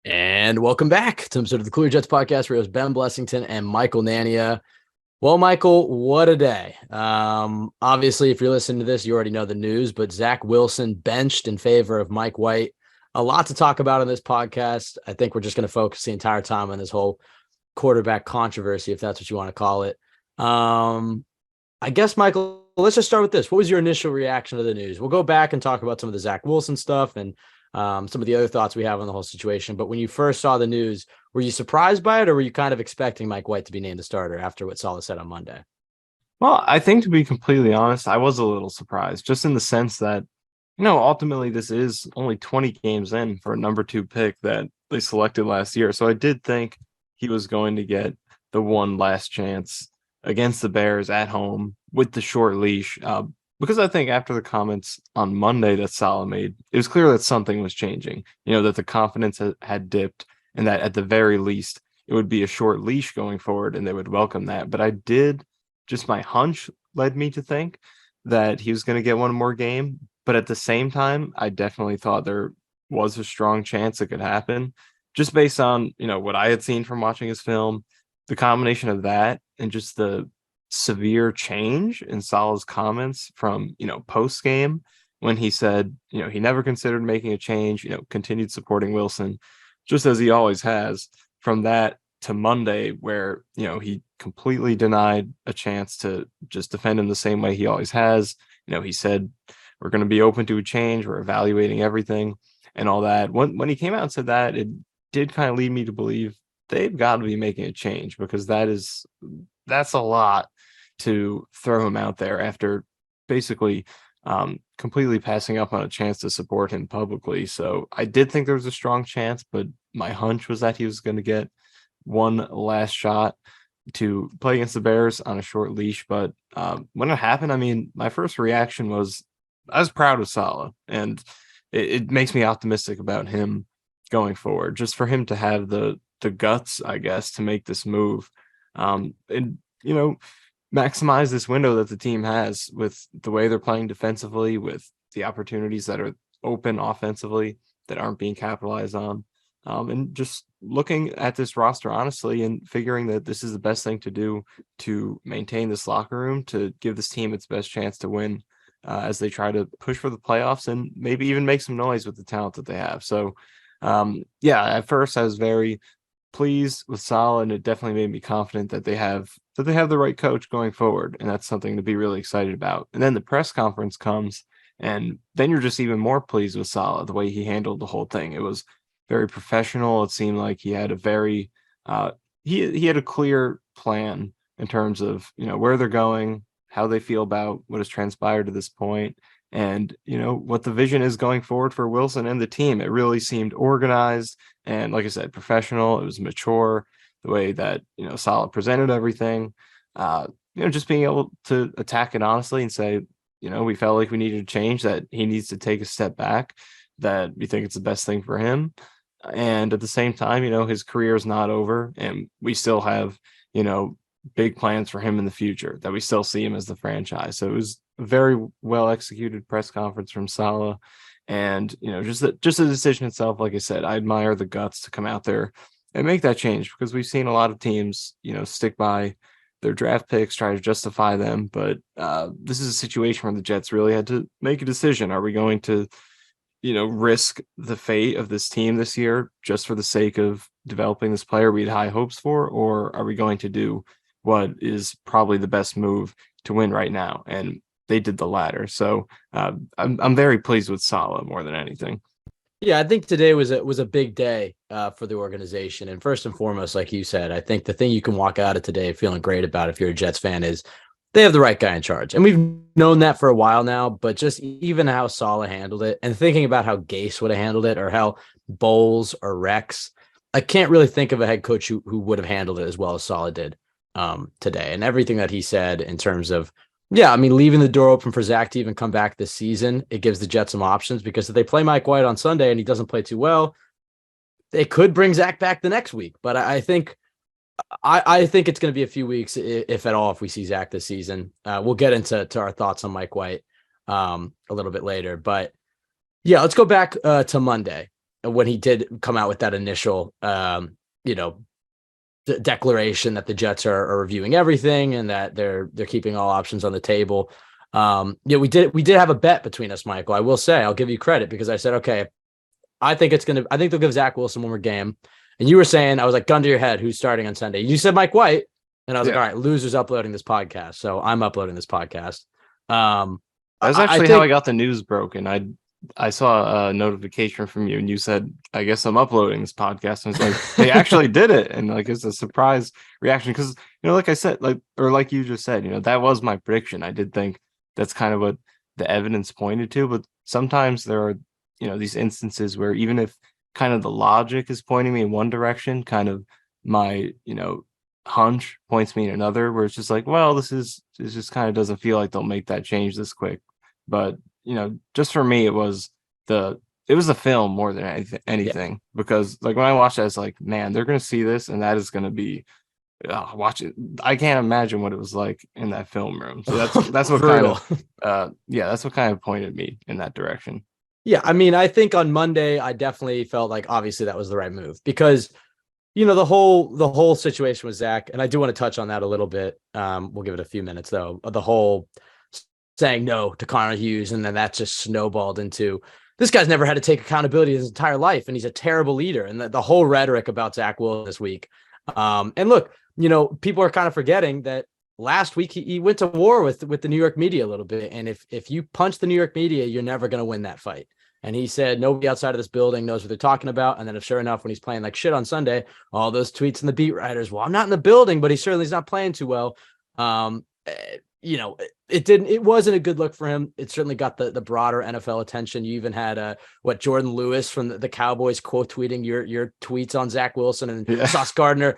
And welcome back to episode of the Clear Jets podcast, where it was Ben Blessington and Michael Nania. Well, Michael, what a day. Obviously, if you're listening to this, you already know the news, but Zach Wilson benched in favor of Mike White. A lot to talk about in this podcast. I think we're just going to focus the entire time on this whole quarterback controversy, if that's what you want to call it. I guess, Michael, let's just start with this. What was your initial reaction to the news? We'll go back and talk about some of the Zach Wilson stuff and some of the other thoughts we have on the whole situation. But when you first saw the news, were you surprised by it, or were you kind of expecting Mike White to be named the starter after what Saleh said on Monday? Well, I think to be completely honest, I was a little surprised, just in the sense that, ultimately this is only 20 games in for a number 2 pick that they selected last year. So I did think he was going to get the one last chance against the Bears at home with the short leash. Because I think after the comments on Monday that Saleh made, it was clear that something was changing, that the confidence had dipped and that at the very least it would be a short leash going forward and they would welcome that. But I did just my hunch led me to think that he was going to get one more game. But at the same time, I definitely thought there was a strong chance it could happen just based on, what I had seen from watching his film, the combination of that and just the severe change in Saleh's comments from, post game when he said, he never considered making a change, continued supporting Wilson, just as he always has. From that to Monday, where he completely denied a chance to just defend him the same way he always has. He said we're going to be open to a change, we're evaluating everything and all that. When he came out and said that, it did kind of lead me to believe they've got to be making a change, because that's a lot to throw him out there after basically completely passing up on a chance to support him publicly. So I did think there was a strong chance, but my hunch was that he was going to get one last shot to play against the Bears on a short leash. But when it happened, I mean, my first reaction was I was proud of Saleh, and it makes me optimistic about him going forward. Just for him to have the guts, I guess, to make this move, and maximize this window that the team has with the way they're playing defensively, with the opportunities that are open offensively that aren't being capitalized on. And just looking at this roster honestly and figuring that this is the best thing to do to maintain this locker room, to give this team its best chance to win as they try to push for the playoffs and maybe even make some noise with the talent that they have. So, at first I was very pleased with Saleh, and it definitely made me confident that they have the right coach going forward, and that's something to be really excited about. And then the press conference comes, and then you're just even more pleased with Saleh, the way he handled the whole thing. It was very professional. It seemed like he had a very he had a clear plan in terms of where they're going, how they feel about what has transpired to this point, and what the vision is going forward for Wilson and the team. It really seemed organized and, like I said, professional. It was mature, the way that Saleh presented everything. Just being able to attack it honestly and say, we felt like we needed to change, that he needs to take a step back, that we think it's the best thing for him. And at the same time, his career is not over, and we still have, big plans for him in the future, that we still see him as the franchise. So it was a very well executed press conference from Saleh. And, just the decision itself, like I said, I admire the guts to come out there and make that change, because we've seen a lot of teams, stick by their draft picks, try to justify them. But this is a situation where the Jets really had to make a decision. Are we going to risk the fate of this team this year just for the sake of developing this player we had high hopes for? Or are we going to do what is probably the best move to win right now? And they did the latter. So I'm very pleased with Saleh more than anything. Yeah, I think today was a big day for the organization. And first and foremost, like you said, I think the thing you can walk out of today feeling great about if you're a Jets fan is they have the right guy in charge. And we've known that for a while now, but just even how Saleh handled it, and thinking about how Gase would have handled it, or how Bowles or Rex, I can't really think of a head coach who would have handled it as well as Saleh did today. And everything that he said in terms of, leaving the door open for Zach to even come back this season, it gives the Jets some options, because if they play Mike White on Sunday and he doesn't play too well, they could bring Zach back the next week. But I think it's going to be a few weeks, if at all, if we see Zach this season. We'll get into our thoughts on Mike White a little bit later. But yeah, let's go back to Monday. when he did come out with that initial, you know, declaration that the Jets are reviewing everything and that they're keeping all options on the table. Yeah, we did have a bet between us, Michael. I will say, I'll give you credit because I said, okay, I think they'll give Zach Wilson one more game. And you were saying, I was like, gun to your head, who's starting on Sunday? You said Mike White. And I was like, all right, loser's uploading this podcast. So I'm uploading this podcast. That's actually how I got the news broken. I saw a notification from you and you said, I guess I'm uploading this podcast. And it's like, they actually did it. And like, it's a surprise reaction. Because, you know, like I said, like you just said, you know, that was my prediction. I did think that's kind of what the evidence pointed to. But sometimes there are, you know, these instances where even if kind of the logic is pointing me in one direction, kind of my, you know, hunch points me in another, where it's just like, well, it just kind of doesn't feel like they'll make that change this quick. But, you know, just for me, it was the film more than anything, because like when I watched it, I was like, man, they're going to see this and that is going to be watch it. I can't imagine what it was like in that film room. So that's what kind of that's what kind of pointed me in that direction. Yeah, I mean, I think on Monday I definitely felt like obviously that was the right move because, you know, the whole situation with Zach, and I do want to touch on that a little bit. We'll give it a few minutes though. The whole saying no to Connor Hughes, and then that just snowballed into this guy's never had to take accountability his entire life, and he's a terrible leader. And the whole rhetoric about Zach Wilson this week. And look, you know, people are kind of forgetting that last week he went to war with the New York media a little bit. And if you punch the New York media, you're never going to win that fight. And he said nobody outside of this building knows what they're talking about. And then sure enough, when he's playing like shit on Sunday, all those tweets from the beat writers, well, I'm not in the building, but he certainly is not playing too well. You know, it wasn't a good look for him. It certainly got the broader NFL attention. You even had Jordan Lewis from the Cowboys quote tweeting your tweets on Zach Wilson, and Sauce Gardner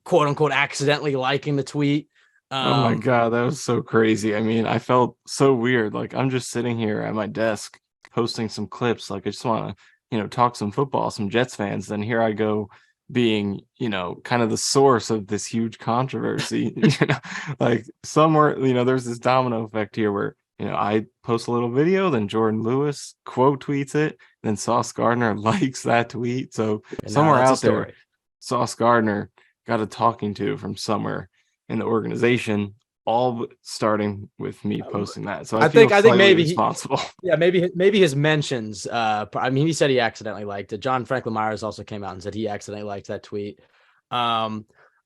quote unquote accidentally liking the tweet. Oh my God, that was so crazy. I mean, I felt so weird. Like I'm just sitting here at my desk posting some clips. Like I just want to, you know, talk some football, some Jets fans. Then here I go being, you know, kind of the source of this huge controversy. You know, like somewhere, you know, there's this domino effect here where, you know, I post a little video, then Jordan Lewis quote tweets it, then Sauce Gardner likes that tweet. So somewhere out there, Sauce Gardner got a talking to from somewhere in the organization, all starting with me posting that. So I think maybe responsible. Maybe his mentions. I mean, he said he accidentally liked it. John Franklin Myers also came out and said he accidentally liked that tweet. I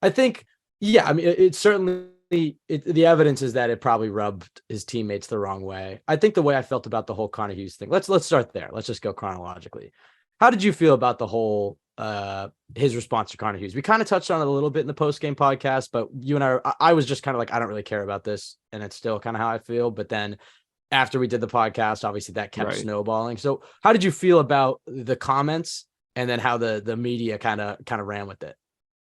think, yeah. I mean, it's certainly the evidence is that it probably rubbed his teammates the wrong way. I think the way I felt about the whole Connor Hughes thing. Let's start there. Let's just go chronologically. How did you feel about the whole his response to Connor Hughes? We kind of touched on it a little bit in the post-game podcast, but you and I was just kind of like, I don't really care about this. And it's still kind of how I feel. But then after we did the podcast, obviously that kept snowballing. So how did you feel about the comments and then how the media kind of ran with it?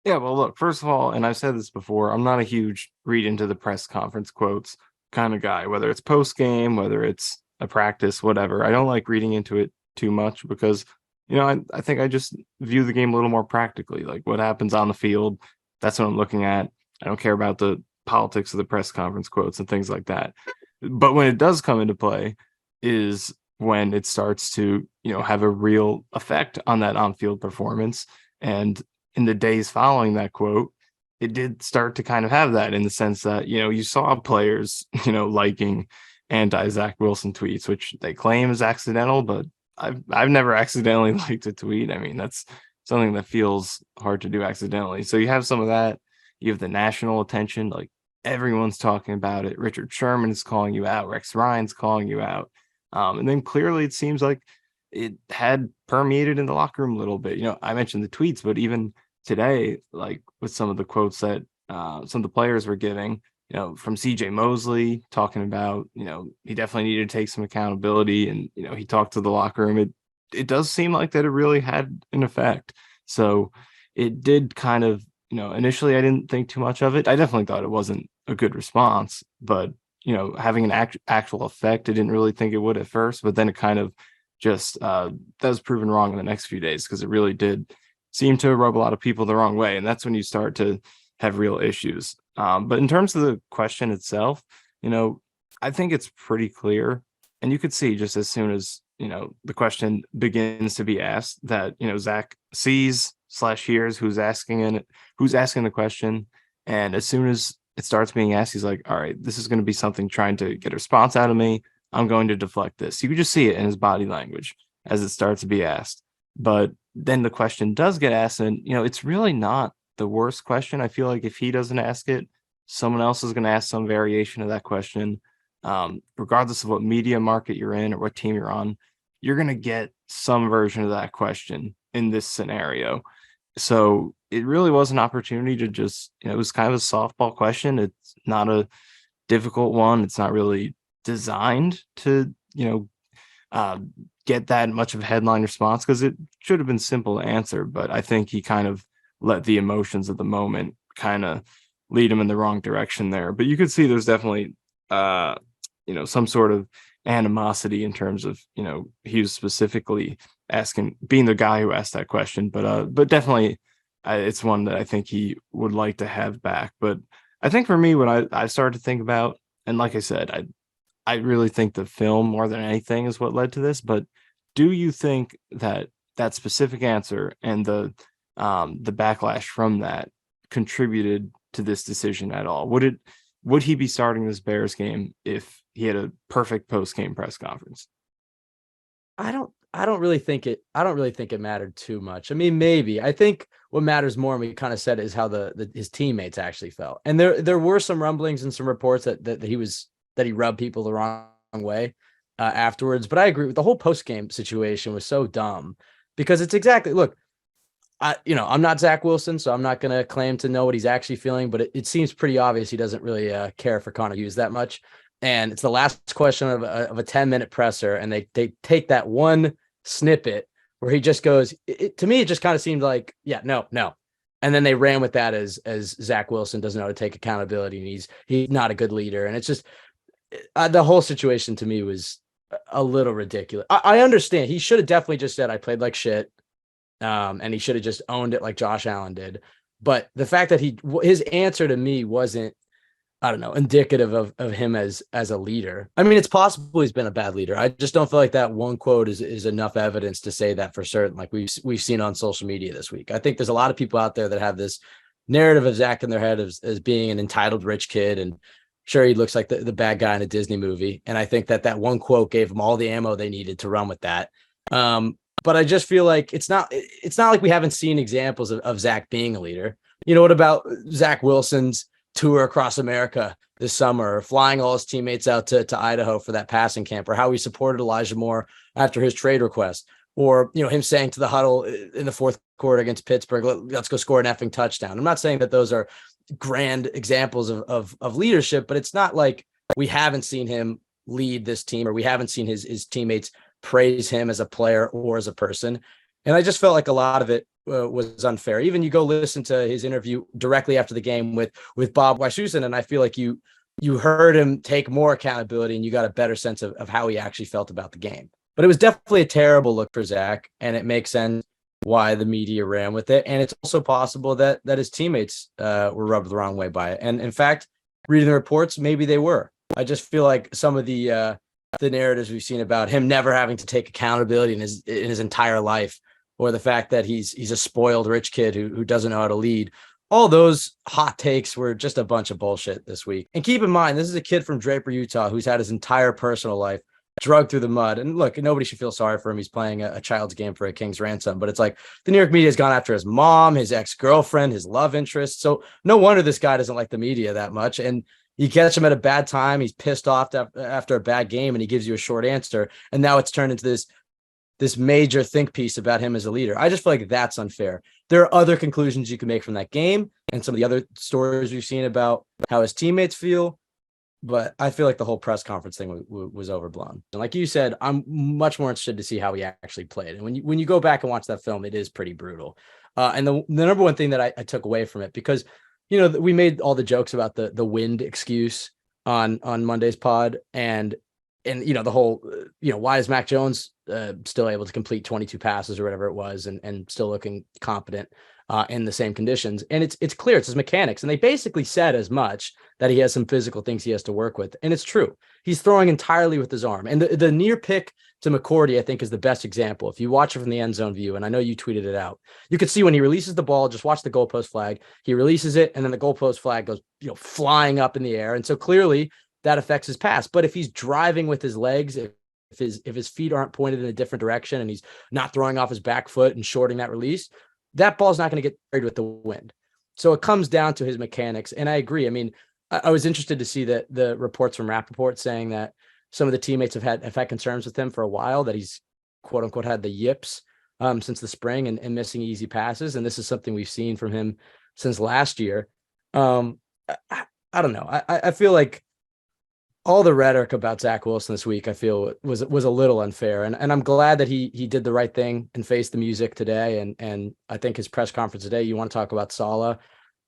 Yeah, well, look, first of all, and I've said this before, I'm not a huge read into the press conference quotes kind of guy, whether it's post-game, whether it's a practice, whatever. I don't like reading into it too much because, you know, I think I just view the game a little more practically. Like what happens on the field, that's what I'm looking at. I don't care about the politics of the press conference quotes and things like that. But when it does come into play is when it starts to, you know, have a real effect on that on-field performance. And in the days following that quote, it did start to kind of have that, in the sense that, you know, you saw players, you know, liking anti-Zach Wilson tweets, which they claim is accidental, but I've never accidentally liked a tweet. I mean, that's something that feels hard to do accidentally. So you have some of that. You have the national attention, like everyone's talking about it. Richard Sherman is calling you out. Rex Ryan's calling you out. And then clearly it seems like it had permeated in the locker room a little bit. You know, I mentioned the tweets, but even today, like with some of the quotes that some of the players were giving, you know, from CJ Mosley talking about, you know, he definitely needed to take some accountability, and, you know, he talked to the locker room. It does seem like that it really had an effect. So it did kind of, you know, initially I didn't think too much of it. I definitely thought it wasn't a good response, but, you know, having an actual effect, I didn't really think it would at first, but then it kind of just that was proven wrong in the next few days, because it really did seem to rub a lot of people the wrong way. And that's when you start to have real issues. But in terms of the question itself, you know, I think it's pretty clear. And you could see just as soon as the question begins to be asked that, Zach sees/hears who's asking the question. And as soon as it starts being asked, he's like, all right, this is going to be something trying to get a response out of me. I'm going to deflect this. You can just see it in his body language as it starts to be asked. But then the question does get asked, and it's really not the worst question. I feel like if he doesn't ask it, someone else is going to ask some variation of that question. Regardless of what media market you're in or what team you're on, you're going to get some version of that question in this scenario. So it really was an opportunity to just, it was kind of a softball question. It's not a difficult one. It's not really designed to, get that much of a headline response, because it should have been simple to answer. But I think he kind of let the emotions of the moment kind of lead him in the wrong direction there. But you could see there's definitely, some sort of animosity in terms of, he was specifically being the guy who asked that question. But definitely it's one that I think he would like to have back. But I think for me, when I started to think about, and like I said, I really think the film more than anything is what led to this. But do you think that that specific answer and the backlash from that contributed to this decision at all? Would he be starting this Bears game if he had a perfect post-game press conference? I don't really think it mattered too much. I mean, maybe. I think what matters more, and we kind of said, is how his teammates actually felt. And there were some rumblings and some reports that he rubbed people the wrong way afterwards. But I agree with the whole post-game situation was so dumb, because it's exactly, look, I'm not Zach Wilson, so I'm not going to claim to know what he's actually feeling, but it seems pretty obvious he doesn't really care for Connor Hughes that much. And it's the last question of a 10-minute presser, and they take that one snippet where he just goes, to me, it just kind of seemed like, yeah, no. And then they ran with that as Zach Wilson doesn't know how to take accountability, and he's not a good leader. And it's just, the whole situation to me was a little ridiculous. I understand. He should have definitely just said, I played like shit. And he should have just owned it like Josh Allen did. But the fact that his answer to me wasn't, I don't know, indicative of him as a leader. I mean, it's possible he's been a bad leader. I just don't feel like that one quote is enough evidence to say that for certain, like we've seen on social media this week. I think there's a lot of people out there that have this narrative of Zach in their head as being an entitled rich kid, and sure, he looks like the bad guy in a Disney movie. And I think that one quote gave him all the ammo they needed to run with that. But I just feel like it's not like we haven't seen examples of Zach being a leader. What about Zach Wilson's tour across America this summer, or flying all his teammates out to Idaho for that passing camp, or how he supported Elijah Moore after his trade request, or, him saying to the huddle in the fourth quarter against Pittsburgh, let's go score an effing touchdown. I'm not saying that those are grand examples of leadership, but it's not like we haven't seen him lead this team, or we haven't seen his teammates praise him as a player or as a person. And I just felt like a lot of it was unfair. Even you go listen to his interview directly after the game with Bob Wischusen, and I feel like you heard him take more accountability, and you got a better sense of how he actually felt about the game. But it was definitely a terrible look for Zach, and it makes sense why the media ran with it. And it's also possible that his teammates were rubbed the wrong way by it. And in fact, reading the reports, maybe they were. I just feel like some of the narratives we've seen about him never having to take accountability in his entire life, or the fact that he's a spoiled rich kid who doesn't know how to lead, all those hot takes were just a bunch of bullshit this week. And keep in mind, this is a kid from Draper, Utah, who's had his entire personal life drugged through the mud. And look, nobody should feel sorry for him. He's playing a child's game for a king's ransom. But it's like the New York media has gone after his mom, his ex-girlfriend, his love interest. So no wonder this guy doesn't like the media that much. And you catch him at a bad time, he's pissed off after a bad game, and he gives you a short answer. And now it's turned into this major think piece about him as a leader. I just feel like that's unfair. There are other conclusions you can make from that game and some of the other stories we've seen about how his teammates feel. But I feel like the whole press conference thing was overblown. And like you said, I'm much more interested to see how he actually played. And when you go back and watch that film, it is pretty brutal. And the number one thing that I took away from it, because, we made all the jokes about the wind excuse on Monday's pod, and the whole, why is Mac Jones still able to complete 22 passes or whatever it was, and still looking competent in the same conditions. And it's clear it's his mechanics. And they basically said as much, that he has some physical things he has to work with. And it's true. He's throwing entirely with his arm. And the near pick to McCourty, I think, is the best example. If you watch it from the end zone view, and I know you tweeted it out, you could see when he releases the ball, just watch the goalpost flag. He releases it, and then the goalpost flag goes, flying up in the air. And so clearly that affects his pass. But if he's driving with his legs, if his feet aren't pointed in a different direction, and he's not throwing off his back foot and shorting that release, that ball's not going to get carried with the wind. So it comes down to his mechanics. And I agree. I mean, I was interested to see that the reports from Rappaport saying that some of the teammates have had concerns with him for a while, that he's quote unquote had the yips since the spring and missing easy passes. And this is something we've seen from him since last year. I don't know. I feel like all the rhetoric about Zach Wilson this week, I feel was a little unfair. And I'm glad that he did the right thing and faced the music today. And I think his press conference today, you want to talk about Saleh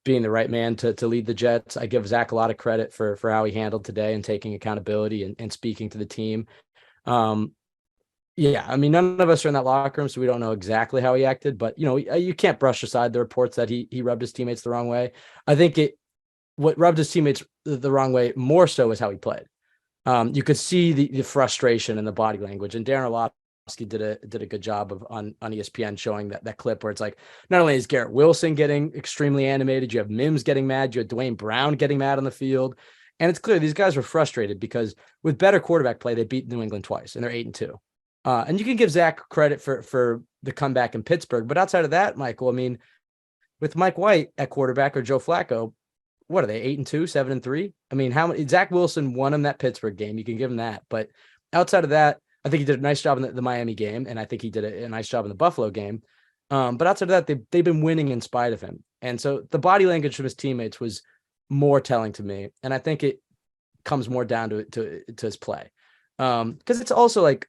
being the right man to lead the Jets. I give Zach a lot of credit for how he handled today and taking accountability and speaking to the team. Yeah, I mean, none of us are in that locker room, so we don't know exactly how he acted, but you can't brush aside the reports that he rubbed his teammates the wrong way. I think what rubbed his teammates the wrong way more so is how he played. You could see the frustration in the body language, and Darren Orlovsky did a good job on ESPN showing that clip where it's like, not only is Garrett Wilson getting extremely animated, you have Mims getting mad, you have Dwayne Brown getting mad on the field, and it's clear these guys were frustrated because with better quarterback play, they beat New England twice, and they're 8-2. And you can give Zach credit for the comeback in Pittsburgh, but outside of that, Michael, I mean, with Mike White at quarterback or Joe Flacco, what are they, 8-2, 7-3? I mean, how many? Zach Wilson won him that Pittsburgh game. You can give him that. But outside of that, I think he did a nice job in the Miami game, and I think he did a nice job in the Buffalo game. But outside of that, they've been winning in spite of him. And so the body language of his teammates was more telling to me. And I think it comes more down to his play. Because it's also like,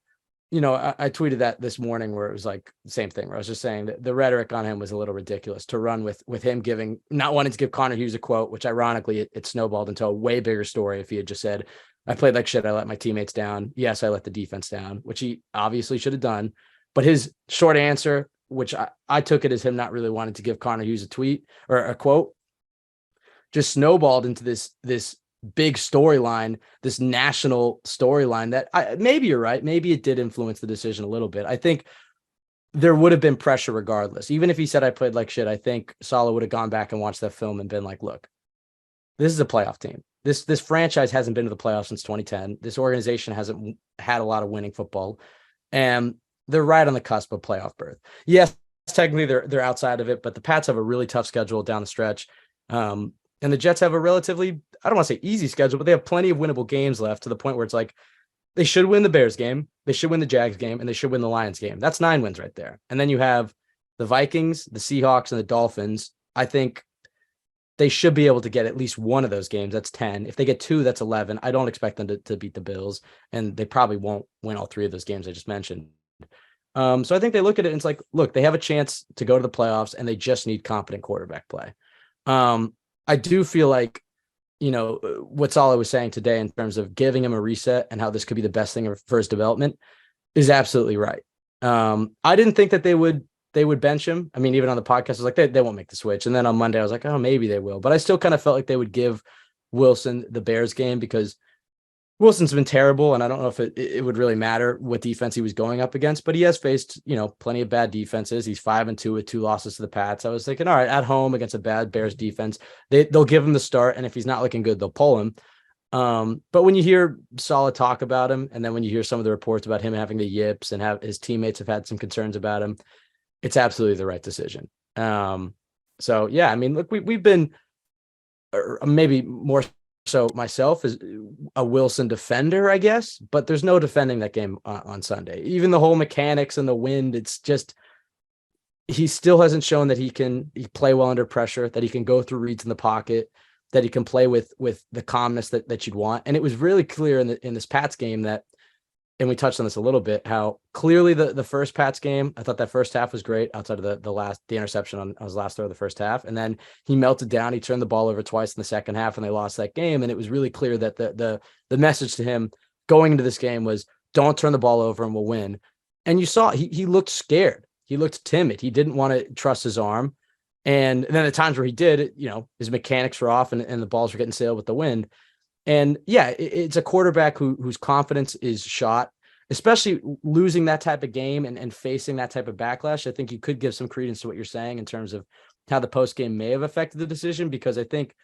I tweeted that this morning where it was like the same thing, where I was just saying that the rhetoric on him was a little ridiculous to run with him not wanting to give Connor Hughes a quote, which ironically it snowballed into a way bigger story if he had just said, I played like shit, I let my teammates down. Yes, I let the defense down, which he obviously should have done. But his short answer, which I took it as him not really wanting to give Connor Hughes a tweet or a quote, just snowballed into this big storyline, this national storyline that maybe you're right. Maybe it did influence the decision a little bit. I think there would have been pressure regardless. Even if he said I played like shit, I think Saleh would have gone back and watched that film and been like, look, this is a playoff team. This franchise hasn't been to the playoffs since 2010. This organization hasn't had a lot of winning football, and they're right on the cusp of playoff berth. Yes, technically they're outside of it, but the Pats have a really tough schedule down the stretch. And the Jets have a relatively, I don't want to say easy schedule, but they have plenty of winnable games left, to the point where it's like they should win the Bears game, they should win the Jags game, and they should win the Lions game. That's 9 wins right there. And then you have the Vikings, the Seahawks, and the Dolphins. I think they should be able to get at least one of those games. That's 10. If they get 2, that's 11. I don't expect them to beat the Bills, and they probably won't win all 3 of those games I just mentioned. So I think they look at it and it's like, look, they have a chance to go to the playoffs, and they just need competent quarterback play. I do feel like, what Saleh was saying today in terms of giving him a reset and how this could be the best thing for his development is absolutely right. I didn't think that they would bench him. I mean, even on the podcast, I was like, they won't make the switch. And then on Monday, I was like, oh, maybe they will. But I still kind of felt like they would give Wilson the Bears game, because Wilson's been terrible, and I don't know if it would really matter what defense he was going up against, but he has faced, plenty of bad defenses. He's 5-2 with 2 losses to the Pats. I was thinking, all right, at home against a bad Bears defense, they'll give him the start, and if he's not looking good, they'll pull him. But when you hear Saleh talk about him, and then when you hear some of the reports about him having the yips and his teammates have had some concerns about him, it's absolutely the right decision. So yeah, I mean, look, we've been, or maybe more so myself, is a Wilson defender, I guess, but there's no defending that game on Sunday. Even the whole mechanics and the wind, it's just, he still hasn't shown that he play well under pressure, that he can go through reads in the pocket, that he can play with the calmness that you'd want. And it was really clear in this Pats game that, and we touched on this a little bit, how clearly the first Pats game, I thought that first half was great outside of the interception on his last throw of the first half. And then he melted down. He turned the ball over twice in the second half, and they lost that game. And it was really clear that the message to him going into this game was, don't turn the ball over and we'll win. And you saw he looked scared. He looked timid. He didn't want to trust his arm. And then the times where he did, his mechanics were off and the balls were getting sailed with the wind. And yeah, it's a quarterback whose confidence is shot, especially losing that type of game and facing that type of backlash. I think you could give some credence to what you're saying in terms of how the post game may have affected the decision, because I think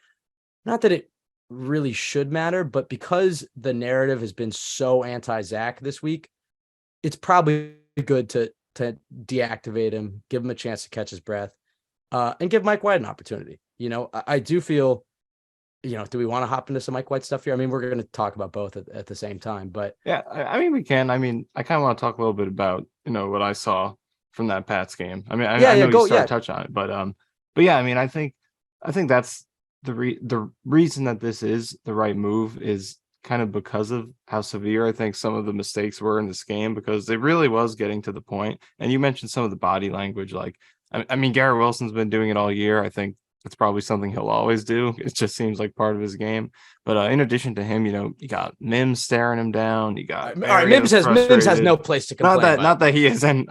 not that it really should matter, but because the narrative has been so anti-Zach this week, it's probably good to deactivate him, give him a chance to catch his breath, and give Mike White an opportunity. I do feel, do we want to hop into some Mike White stuff here? I mean, we're going to talk about both at the same time, but yeah, I mean, we can. I mean, I kind of want to talk a little bit about, what I saw from that Pats game. I mean, I know you started to touch on it, but yeah, I mean, I think that's the reason that this is the right move is kind of because of how severe I think some of the mistakes were in this game, because it really was getting to the point. And you mentioned some of the body language, like, I mean, Garrett Wilson's been doing it all year. I think it's probably something he'll always do. It just seems like part of his game. But in addition to him, you got Mims staring him down. You got all right. Mims has no place to complain. Not that he is any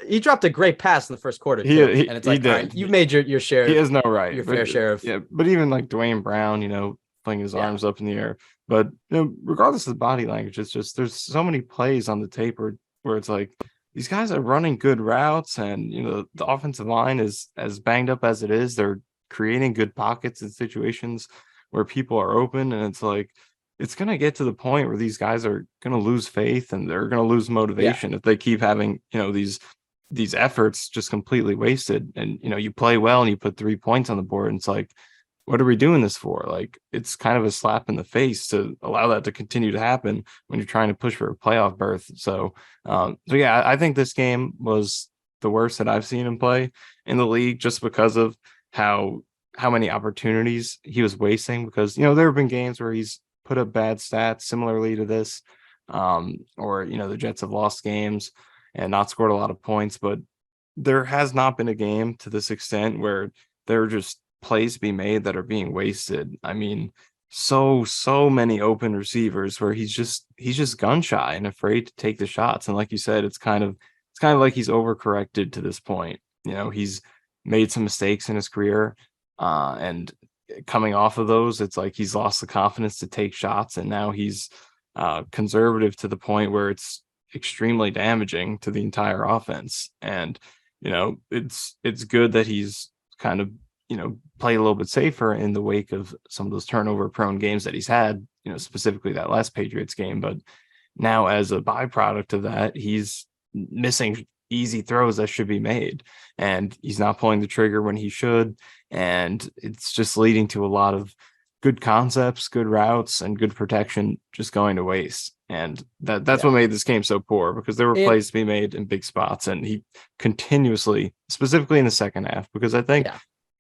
he dropped a great pass in the first quarter too. And it's like, all right, you made your share. He has no right. Your fair share of. Yeah, but even like Dwayne Brown, playing his arms up in the air. But regardless of the body language, it's just there's so many plays on the tape where it's like these guys are running good routes, and the offensive line is as banged up as it is. They're creating good pockets and situations where people are open, and it's like it's gonna get to the point where these guys are gonna lose faith and they're gonna lose motivation if they keep having these efforts just completely wasted. And you play well and you put 3 points on the board, and it's like, what are we doing this for? Like, it's kind of a slap in the face to allow that to continue to happen when you're trying to push for a playoff berth. So yeah, I think this game was the worst that I've seen him play in the league, just because of how many opportunities he was wasting. Because there have been games where he's put up bad stats similarly to this, or the Jets have lost games and not scored a lot of points, but there has not been a game to this extent where they're just plays be made that are being wasted. I mean, so many open receivers where he's just gun shy and afraid to take the shots. And like you said, it's kind of like he's overcorrected to this point. He's made some mistakes in his career, and coming off of those, it's like he's lost the confidence to take shots, and now he's conservative to the point where it's extremely damaging to the entire offense. And it's good that he's kind of play a little bit safer in the wake of some of those turnover prone games that he's had, specifically that last Patriots game. But now, as a byproduct of that, he's missing easy throws that should be made, and he's not pulling the trigger when he should. And it's just leading to a lot of good concepts, good routes, and good protection just going to waste. And that's what made this game so poor, because there were plays to be made in big spots, and he continuously, specifically in the second half, because I think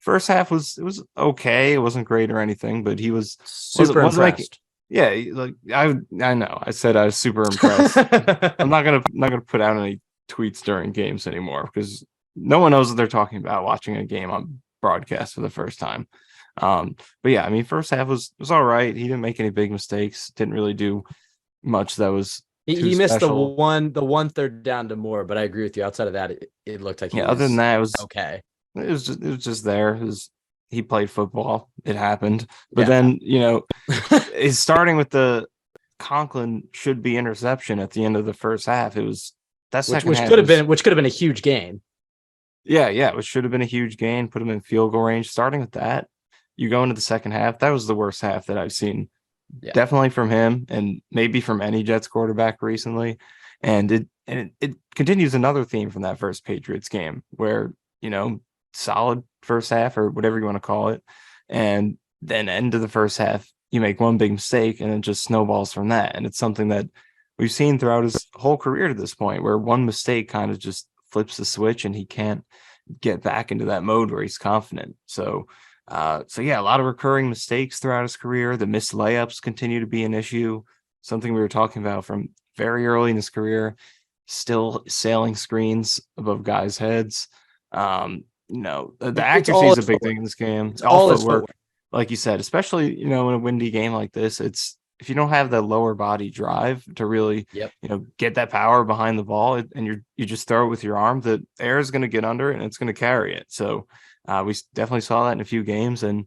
first half was okay. It wasn't great or anything, but he was super impressed. I know. I said I was super impressed. I'm not gonna put out any tweets during games anymore, because no one knows what they're talking about watching a game on broadcast for the first time. But yeah, I mean, first half was all right. He didn't make any big mistakes. Didn't really do much that was. He missed the one third down to Moore, but I agree with you. Outside of that, it looked like other than that, it was okay. It was just there. He played football. It happened. But then, it's starting with the Conklin should be interception at the end of the first half. It was which could have been a huge gain. Yeah, which should have been a huge gain. Put him in field goal range. Starting with that, you go into the second half. That was the worst half that I've seen. Yeah. Definitely from him, and maybe from any Jets quarterback recently. And it continues another theme from that first Patriots game, where solid first half, or whatever you want to call it, and then end of the first half you make one big mistake and it just snowballs from that. And it's something that we've seen throughout his whole career to this point, where one mistake kind of just flips the switch and he can't get back into that mode where he's confident. So yeah, a lot of recurring mistakes throughout his career. The missed layups continue to be an issue, something we were talking about from very early in his career, still sailing screens above guys' heads. The accuracy is a big thing in this game. It's all footwork, like you said, especially in a windy game like this. It's if you don't have that lower body drive to really, Yep. get that power behind the ball, and you just throw it with your arm, the air is going to get under it and it's going to carry it. So we definitely saw that in a few games, and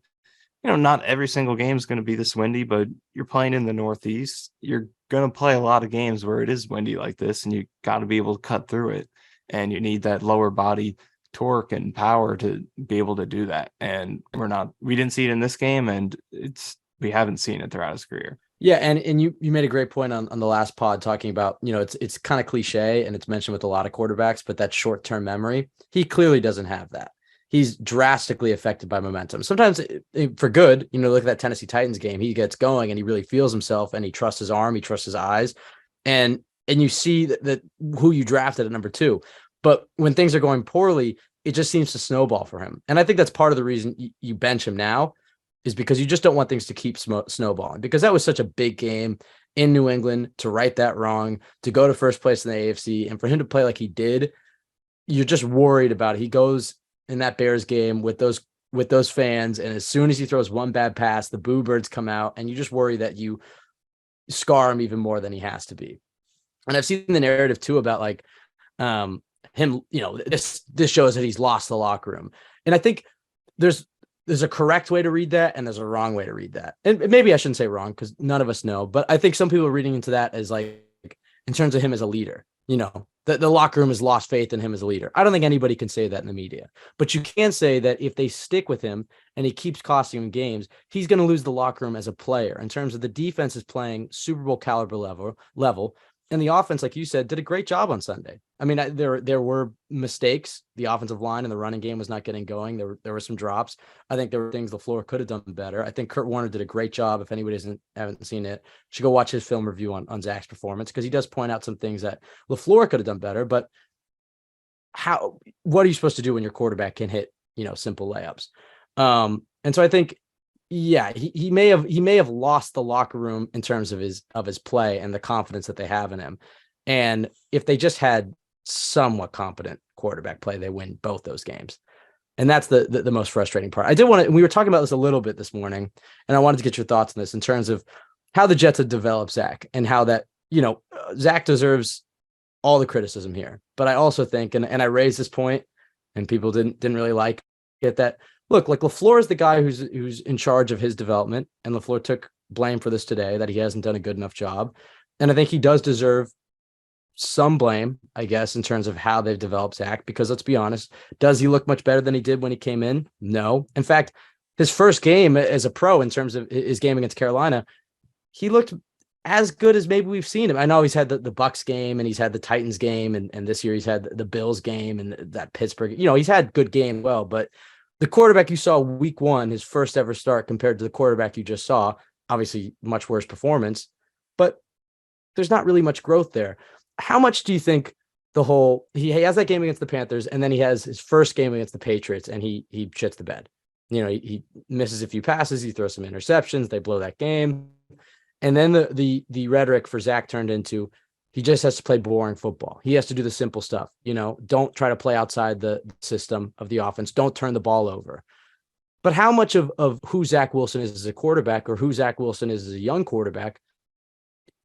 not every single game is going to be this windy, but you're playing in the Northeast. You're going to play a lot of games where it is windy like this, and you got to be able to cut through it. And you need that lower body torque and power to be able to do that. And we didn't see it in this game, and we haven't seen it throughout his career. Yeah, and you made a great point on the last pod talking about, it's kind of cliche and it's mentioned with a lot of quarterbacks, but that short-term memory, he clearly doesn't have that. He's drastically affected by momentum. Sometimes for good, look at that Tennessee Titans game. He gets going and he really feels himself and he trusts his arm, he trusts his eyes. And you see that who you drafted at number 2. But when things are going poorly, it just seems to snowball for him. And I think that's part of the reason you bench him now is because you just don't want things to keep snowballing, because that was such a big game in New England to right that wrong, to go to first place in the AFC. And for him to play like he did, you're just worried about it. He goes in that Bears game with those fans, and as soon as he throws one bad pass, the boo birds come out, and you just worry that you scar him even more than he has to be. And I've seen the narrative too about like him, this shows that he's lost the locker room. And I think there's a correct way to read that and there's a wrong way to read that. And maybe I shouldn't say wrong because none of us know, but I think some people are reading into that as like in terms of him as a leader, the locker room has lost faith in him as a leader. I don't think anybody can say that in the media, but you can say that if they stick with him and he keeps costing him games, he's going to lose the locker room as a player in terms of the defense is playing Super Bowl caliber level. And the offense, like you said, did a great job on Sunday. I mean, there were mistakes. The offensive line and the running game was not getting going. There were some drops. I think there were things LaFleur could have done better. I think Kurt Warner did a great job. If anybody haven't seen it, should go watch his film review on Zach's performance, because he does point out some things that LaFleur could have done better. But what are you supposed to do when your quarterback can hit, simple layups? And so I think, yeah, he may have lost the locker room in terms of his play and the confidence that they have in him. And if they just had somewhat competent quarterback play, they win both those games. And that's the most frustrating part. I did want to, we were talking about this a little bit this morning, and I wanted to get your thoughts on this in terms of how the Jets have developed Zach and how that, Zach deserves all the criticism here. But I also think, and I raised this point and people didn't really like it, that look, like LaFleur is the guy who's in charge of his development, and LaFleur took blame for this today, that he hasn't done a good enough job. And I think he does deserve some blame, I guess, in terms of how they've developed Zach, because let's be honest, does he look much better than he did when he came in? No. In fact, his first game as a pro, in terms of his game against Carolina, he looked as good as maybe we've seen him. I know he's had the Bucks game and he's had the Titans game, and this year he's had the Bills game and that Pittsburgh, he's had good game. Well, but the quarterback you saw week 1, his first ever start, compared to the quarterback you just saw, obviously much worse performance, but there's not really much growth there. How much do you think he has that game against the Panthers, and then he has his first game against the Patriots, and he shits the bed? He misses a few passes, he throws some interceptions, they blow that game. And then the rhetoric for Zach turned into, he just has to play boring football. He has to do the simple stuff. Don't try to play outside the system of the offense. Don't turn the ball over. But how much of who Zach Wilson is as a quarterback, or who Zach Wilson is as a young quarterback,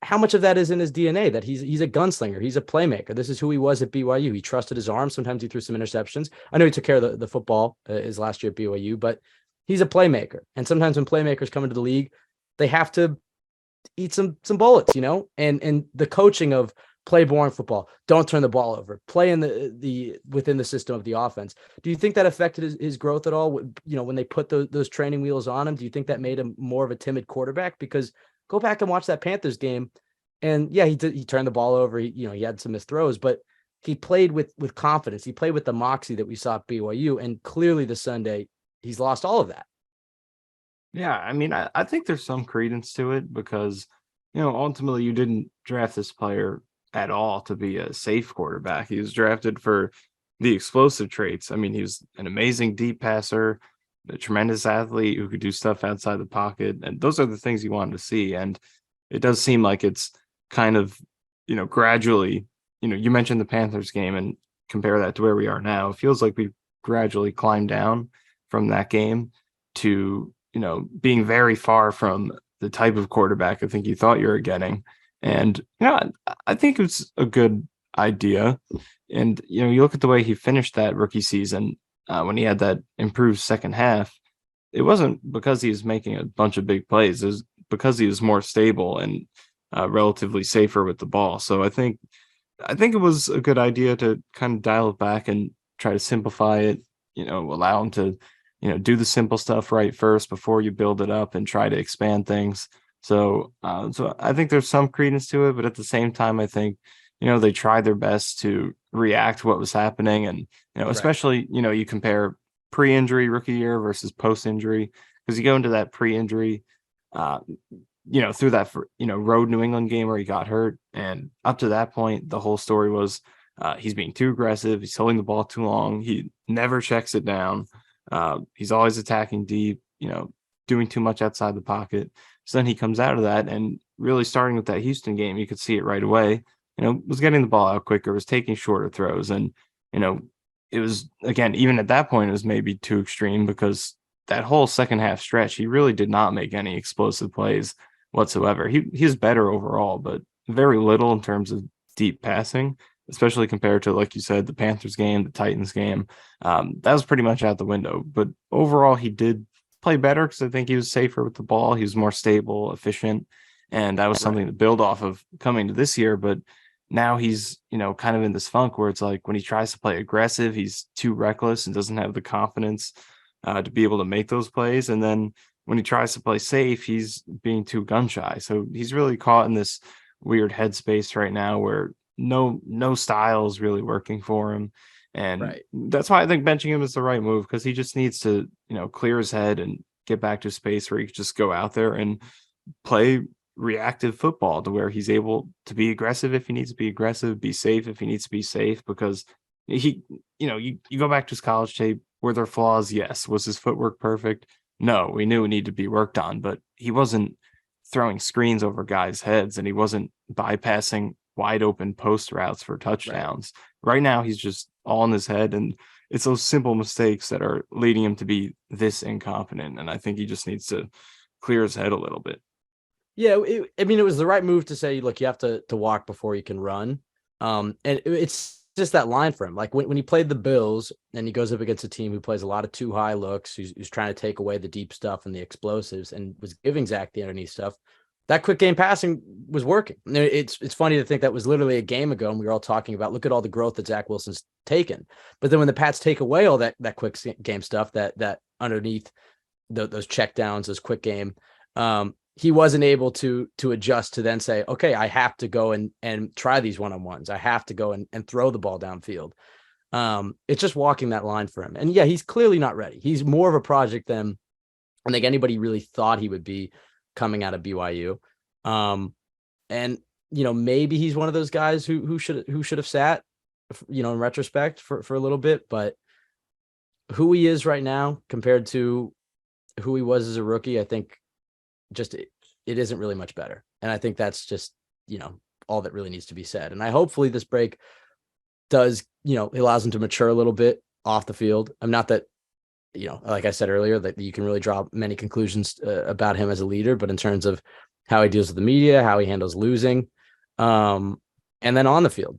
how much of that is in his DNA, that he's a gunslinger, he's a playmaker? This is who he was at BYU. He trusted his arm. Sometimes he threw some interceptions. I know he took care of the football his last year at BYU, but he's a playmaker. And sometimes when playmakers come into the league, they have to eat some bullets, and the coaching of play boring football, don't turn the ball over, play in the within the system of the offense. Do you think that affected his growth at all? When they put those training wheels on him, do you think that made him more of a timid quarterback? Because go back and watch that Panthers game, and yeah, he turned the ball over. He had some missed throws, but he played with confidence. He played with the moxie that we saw at BYU, and clearly this Sunday he's lost all of that. Yeah, I mean, I think there's some credence to it because, ultimately you didn't draft this player at all to be a safe quarterback. He was drafted for the explosive traits. I mean, he was an amazing deep passer, a tremendous athlete who could do stuff outside the pocket. And those are the things you wanted to see. And it does seem like it's kind of, gradually, you mentioned the Panthers game and compare that to where we are now. It feels like we've gradually climbed down from that game to, being very far from the type of quarterback I think you thought you were getting. And I think it's a good idea. And you look at the way he finished that rookie season when he had that improved second half. It wasn't because he was making a bunch of big plays. It was because he was more stable and relatively safer with the ball. So I think it was a good idea to kind of dial it back and try to simplify it, allow him to, do the simple stuff right first before you build it up and try to expand things. So I think there's some credence to it, but at the same time, I think, they tried their best to react to what was happening. And, Right. especially, you compare pre-injury rookie year versus post-injury, because you go into that pre-injury, uh, through that, road New England game where he got hurt. And up to that point, the whole story was he's being too aggressive. He's holding the ball too long. He never checks it down. He's always attacking deep, doing too much outside the pocket. So then he comes out of that and really starting with that Houston game, you could see it right away, was getting the ball out quicker, was taking shorter throws. And, it was, again, even at that point, it was maybe too extreme because that whole second half stretch, he really did not make any explosive plays whatsoever. He was better overall, but very little in terms of deep passing, especially compared to, like you said, the Panthers game, the Titans game. That was pretty much out the window. But overall, he did play better because I think he was safer with the ball. He was more stable, efficient, and that was something to build off of coming to this year. But now he's, kind of in this funk where it's like when he tries to play aggressive, he's too reckless and doesn't have the confidence to be able to make those plays. And then when he tries to play safe, he's being too gun shy. So he's really caught in this weird headspace right now where no style is really working for him. And that's why I think benching him is the right move, because he just needs to, clear his head and get back to a space where he can just go out there and play reactive football to where he's able to be aggressive if he needs to be aggressive, be safe if he needs to be safe, because he, you go back to his college tape. Were there flaws? Yes. Was his footwork perfect? No, we knew it needed to be worked on, but he wasn't throwing screens over guys' heads and he wasn't bypassing wide open post routes for touchdowns. Right now, he's just all in his head, and it's those simple mistakes that are leading him to be this incompetent. And I think he just needs to clear his head a little bit. Yeah, it was the right move to say, look, you have to walk before you can run. And it's just that line for him. Like when he played the Bills and he goes up against a team who plays a lot of too high looks, who's trying to take away the deep stuff and the explosives and was giving Zach the underneath stuff, that quick game passing was working. It's funny to think that was literally a game ago, and we were all talking about, look at all the growth that Zach Wilson's taken. But then when the Pats take away all that quick game stuff, that underneath those check downs, those quick game, he wasn't able to adjust to then say, okay, I have to go and try these one-on-ones. I have to go and throw the ball downfield. It's just walking that line for him. And yeah, he's clearly not ready. He's more of a project than I think anybody really thought he would be coming out of BYU. And maybe he's one of those guys who should have sat, in retrospect for a little bit, but who he is right now compared to who he was as a rookie, I think just it isn't really much better. And I think that's just, all that really needs to be said. And hopefully this break does, allows him to mature a little bit off the field. I'm not that, like I said earlier, that you can really draw many conclusions about him as a leader, but in terms of how he deals with the media, how he handles losing, and then on the field,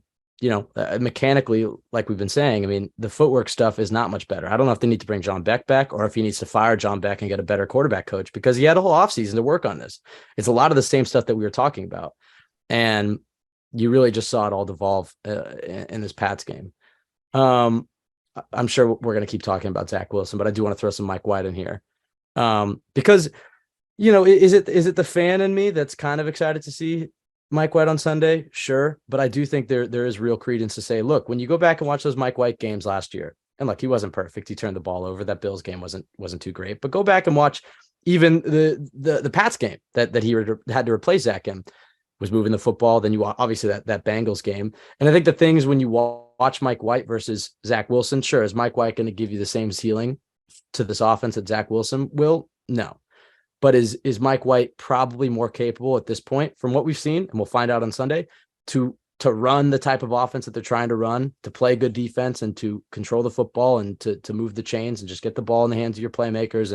mechanically, like we've been saying, I mean, the footwork stuff is not much better. I don't know if they need to bring John Beck back or if he needs to fire John Beck and get a better quarterback coach, because he had a whole offseason to work on this. It's a lot of the same stuff that we were talking about. And you really just saw it all devolve in this Pats game. I'm sure we're going to keep talking about Zach Wilson, but I do want to throw some Mike White in here. Because, is it the fan in me that's kind of excited to see Mike White on Sunday? Sure. But I do think there is real credence to say, look, when you go back and watch those Mike White games last year, and look, he wasn't perfect. He turned the ball over. That Bills game wasn't too great, but go back and watch even the Pats game that he had to replace Zach in. Was moving the football. Then you obviously that Bengals game. And I think the things when you watch Mike White versus Zach Wilson, sure, is Mike White going to give you the same ceiling to this offense that Zach Wilson will? No. But is Mike White probably more capable at this point from what we've seen, and we'll find out on Sunday, to to run the type of offense that they're trying to run, to play good defense and to control the football and to move the chains and just get the ball in the hands of your playmakers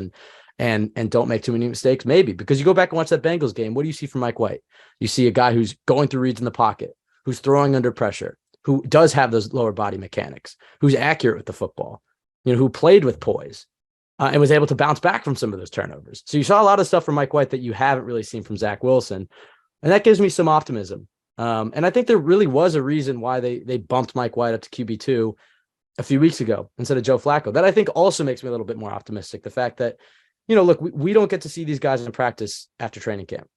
and don't make too many mistakes? Maybe, because you go back and watch that Bengals game. What do you see from Mike White? You see a guy who's going through reads in the pocket, who's throwing under pressure, who does have those lower body mechanics, who's accurate with the football, who played with poise and was able to bounce back from some of those turnovers. So you saw a lot of stuff from Mike White that you haven't really seen from Zach Wilson. And that gives me some optimism. And I think there really was a reason why they bumped Mike White up to QB2 a few weeks ago instead of Joe Flacco. That I think also makes me a little bit more optimistic. The fact that, look, we don't get to see these guys in practice after training camp.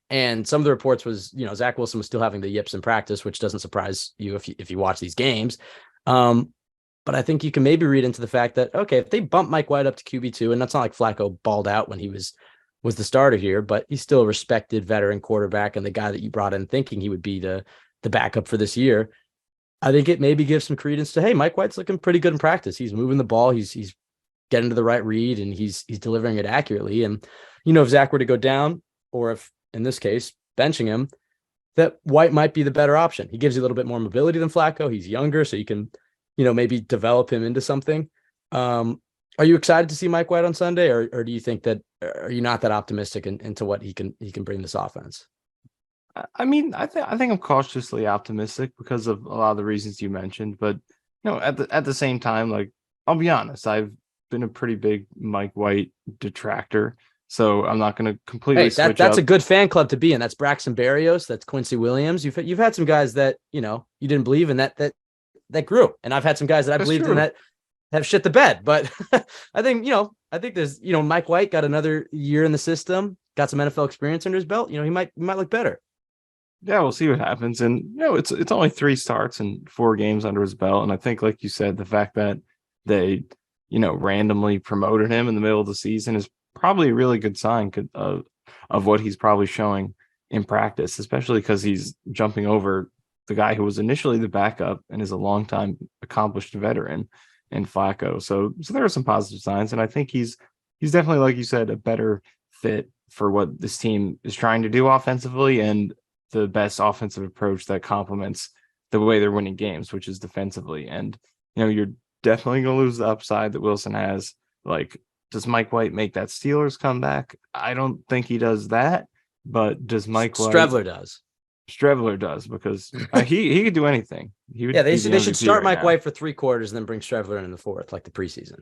And some of the reports was, Zach Wilson was still having the yips in practice, which doesn't surprise you if you watch these games. But I think you can maybe read into the fact that, okay, if they bump Mike White up to QB2, and that's not like Flacco balled out when he was the starter here, but he's still a respected veteran quarterback and the guy that you brought in thinking he would be the backup for this year. I think it maybe gives some credence to, hey, Mike White's looking pretty good in practice. He's moving the ball. He's getting to the right read and he's delivering it accurately. And, if Zach were to go down, or if in this case, benching him, that White might be the better option. He gives you a little bit more mobility than Flacco. He's younger, so you can, maybe develop him into something. Are you excited to see Mike White on Sunday, or do you think that, are you not that optimistic into what he can bring this offense? I mean, I think I'm cautiously optimistic because of a lot of the reasons you mentioned, but at the same time, like, I'll be honest, I've been a pretty big Mike White detractor, so I'm not going to completely switch that's up. a good fan club to be in. That's Braxton Berrios, that's Quincy Williams. You've had some guys that you didn't believe in that grew, and I've had some guys that I believed in that have shit the bed. But I think there's Mike White got another year in the system, got some NFL experience under his belt. He might look better. Yeah, we'll see what happens. And it's only 3 starts and 4 games under his belt. And I think, like you said, the fact that they randomly promoted him in the middle of the season is probably a really good sign of what he's probably showing in practice, especially because he's jumping over the guy who was initially the backup and is a longtime accomplished veteran in Flacco. So there are some positive signs, and I think he's definitely, like you said, a better fit for what this team is trying to do offensively, and the best offensive approach that complements the way they're winning games, which is defensively. And you're definitely going to lose the upside that Wilson has. Like, does Mike White make that Steelers comeback? I don't think he does that, but does Mike White? Strevler does, because he could do anything. He would. Yeah, they should start right Mike now. White for 3 quarters and then bring Strevler in the 4th, like the preseason.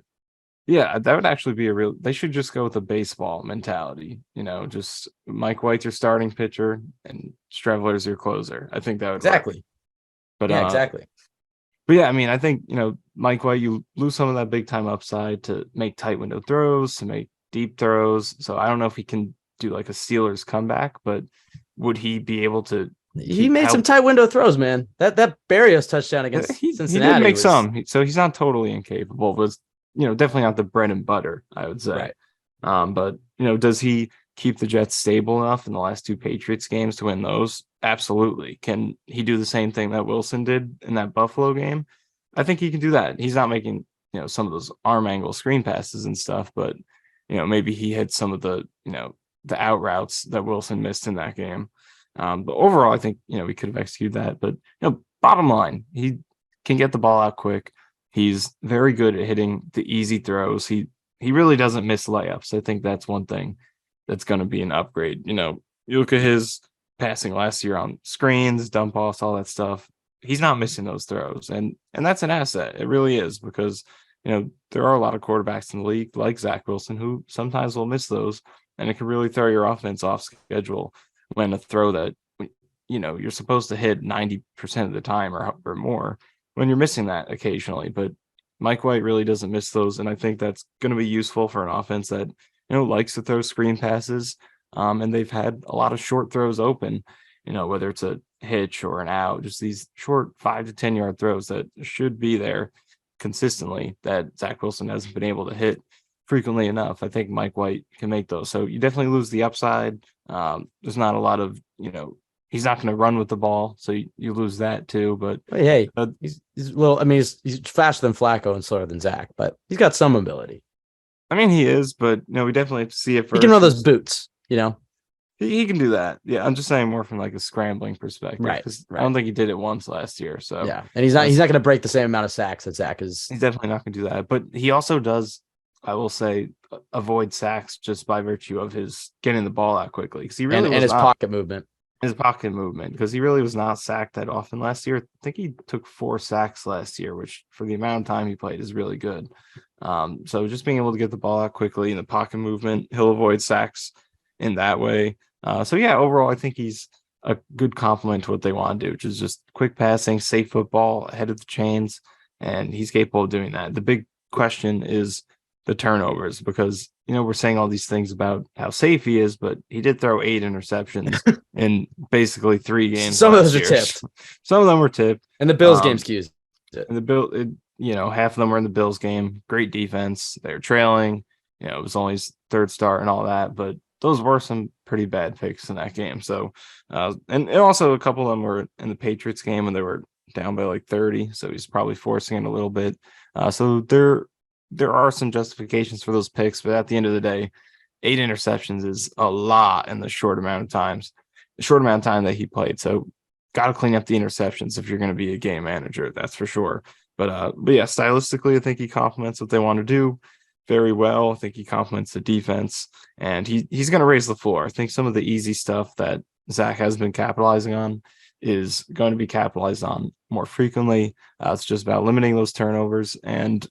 Yeah, that would actually be they should just go with a baseball mentality. Just Mike White's your starting pitcher and Strevler's your closer. I think that would exactly. Work. But yeah, exactly. But yeah, I mean, I think Mike White, you lose some of that big time upside to make tight window throws, to make deep throws. So I don't know if he can do like a Steelers comeback, but would he be able to? He made some tight window throws, man. That Berrios touchdown against Cincinnati. He did make some, so he's not totally incapable. But definitely not the bread and butter, I would say. Right. But does he keep the Jets stable enough in the last 2 Patriots games to win those? Absolutely. Can he do the same thing that Wilson did in that Buffalo game? I think he can do that. He's not making some of those arm angle screen passes and stuff, but maybe he hit some of the the out routes that Wilson missed in that game. But overall, I think we could have executed that. But bottom line, he can get the ball out quick. He's very good at hitting the easy throws. He really doesn't miss layups. I think that's one thing that's going to be an upgrade. You look at his passing last year on screens, dump offs, all that stuff. He's not missing those throws, and that's an asset. It really is, because there are a lot of quarterbacks in the league like Zach Wilson who sometimes will miss those, and it can really throw your offense off schedule when a throw that you're supposed to hit 90% of the time or more, when you're missing that occasionally. But Mike White really doesn't miss those, and I think that's going to be useful for an offense that likes to throw screen passes, and they've had a lot of short throws open, whether it's a hitch or an out, just these short 5 to 10 yard throws that should be there consistently that Zach Wilson hasn't been able to hit frequently enough. I think Mike White can make those. So you definitely lose the upside. There's not a lot of, he's not going to run with the ball, so you lose that too. But hey, he's a little. I mean, he's faster than Flacco and slower than Zach, but he's got some ability. I mean, he is, but we definitely have to see it first. He can run those boots, Yeah, He can do that. Yeah, I'm just saying more from like a scrambling perspective Right, because I right. don't think he did it once last year. So Yeah, and he's not going to break the same amount of sacks that Zach is. he's definitely not going to do that. But he also does, I will say, avoid sacks just by virtue of his getting the ball out quickly because he And really and was his not pocket movement. his pocket movement because he really was not sacked that often last year. I think he took 4 sacks last year, which for the amount of time he played is really good. So just being able to get the ball out quickly in the pocket movement, he'll avoid sacks in that way. So yeah, overall, I think he's a good complement to what they want to do, which is just quick passing, safe football ahead of the chains, and he's capable of doing that. The big question is the turnovers because we're saying all these things about how safe he is, but he did throw 8 interceptions in basically 3 games Some of last those are year. tipped, Some of them were tipped. and the Bills game skews it. And the half of them were in the Bills game. Great defense. They were trailing. It was only his third start and all that, but those were some pretty bad picks in that game. So, and also a couple of them were in the Patriots game when they were down by like 30. So he's probably forcing it a little bit. So there are some justifications for those picks, but at the end of the day, 8 interceptions is a lot in the short amount of time that he played. So got to clean up the interceptions if you're going to be a game manager. That's for sure. But yeah, stylistically, I think he complements what they want to do very well. I think he complements the defense, and he's going to raise the floor. I think some of the easy stuff that Zach has been capitalizing on is going to be capitalized on more frequently. It's just about limiting those turnovers, and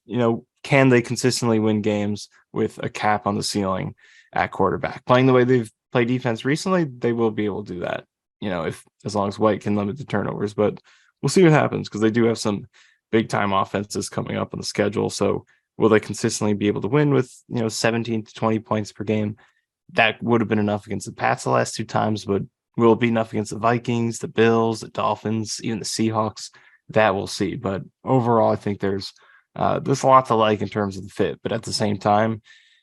can they consistently win games with a cap on the ceiling at quarterback? Playing the way they've played defense recently, they will be able to do that. If as long as White can limit the turnovers, but we'll see what happens because they do have some big time offenses coming up on the schedule. So will they consistently be able to win with 17 to 20 points per game? That would have been enough against the Pats the last 2 times, but will it be enough against the Vikings, the Bills, the Dolphins, even the Seahawks? That we'll see. But overall, I think there's a lot to like in terms of the fit. But at the same time,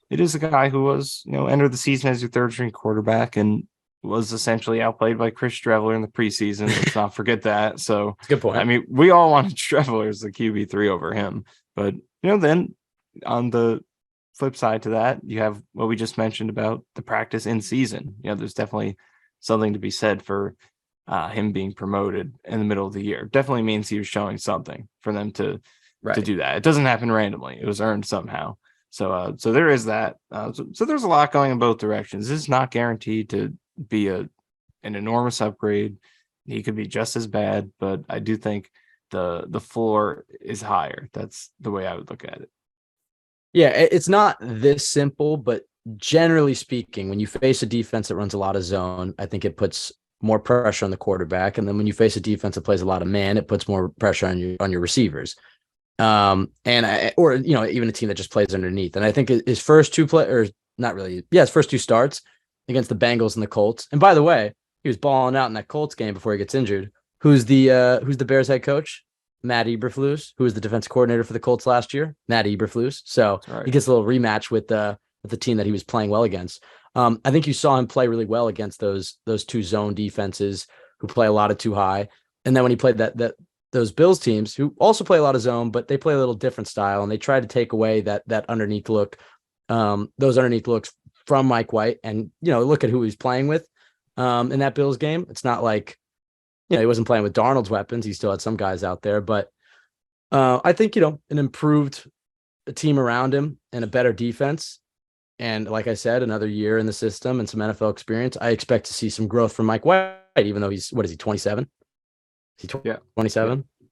it is a guy who was entered the season as your third string quarterback and was essentially outplayed by Chris Streveler in the preseason. Let's not forget that. So, Good point. I mean, we all wanted Streveler as the QB3 over him. But, then on the flip side to that, you have what we just mentioned about the practice in season. There's definitely something to be said for him being promoted in the middle of the year. Definitely means he was showing something for them to do that. It doesn't happen randomly. It was earned somehow. So there is that. So there's a lot going in both directions. This is not guaranteed to be an enormous upgrade. He could be just as bad, but I do think the floor is higher. That's the way I would look at it. Yeah, it's not this simple, but generally speaking, when you face a defense that runs a lot of zone, I think it puts more pressure on the quarterback. And then when you face a defense that plays a lot of man, it puts more pressure on your receivers. Or even a team that just plays underneath. And I think his first two his first 2 starts against the Bengals and the Colts. And by the way, he was balling out in that Colts game before he gets injured. Who's the Bears head coach? Matt Eberflus, who was the defense coordinator for the Colts last year. Matt Eberflus. So right. He gets a little rematch with the team that he was playing well against. I think you saw him play really well against those 2 zone defenses who play a lot of too high. And then when he played those Bills teams who also play a lot of zone, but they play a little different style, and they try to take away that underneath look, those underneath looks from Mike White. And look at who he's playing with in that Bills game. It's not like he wasn't playing with Darnold's weapons. He still had some guys out there, but I think an improved team around him and a better defense, and like I said, another year in the system and some NFL experience. I expect to see some growth from Mike White, even though he's 27. Is he 27? Yeah.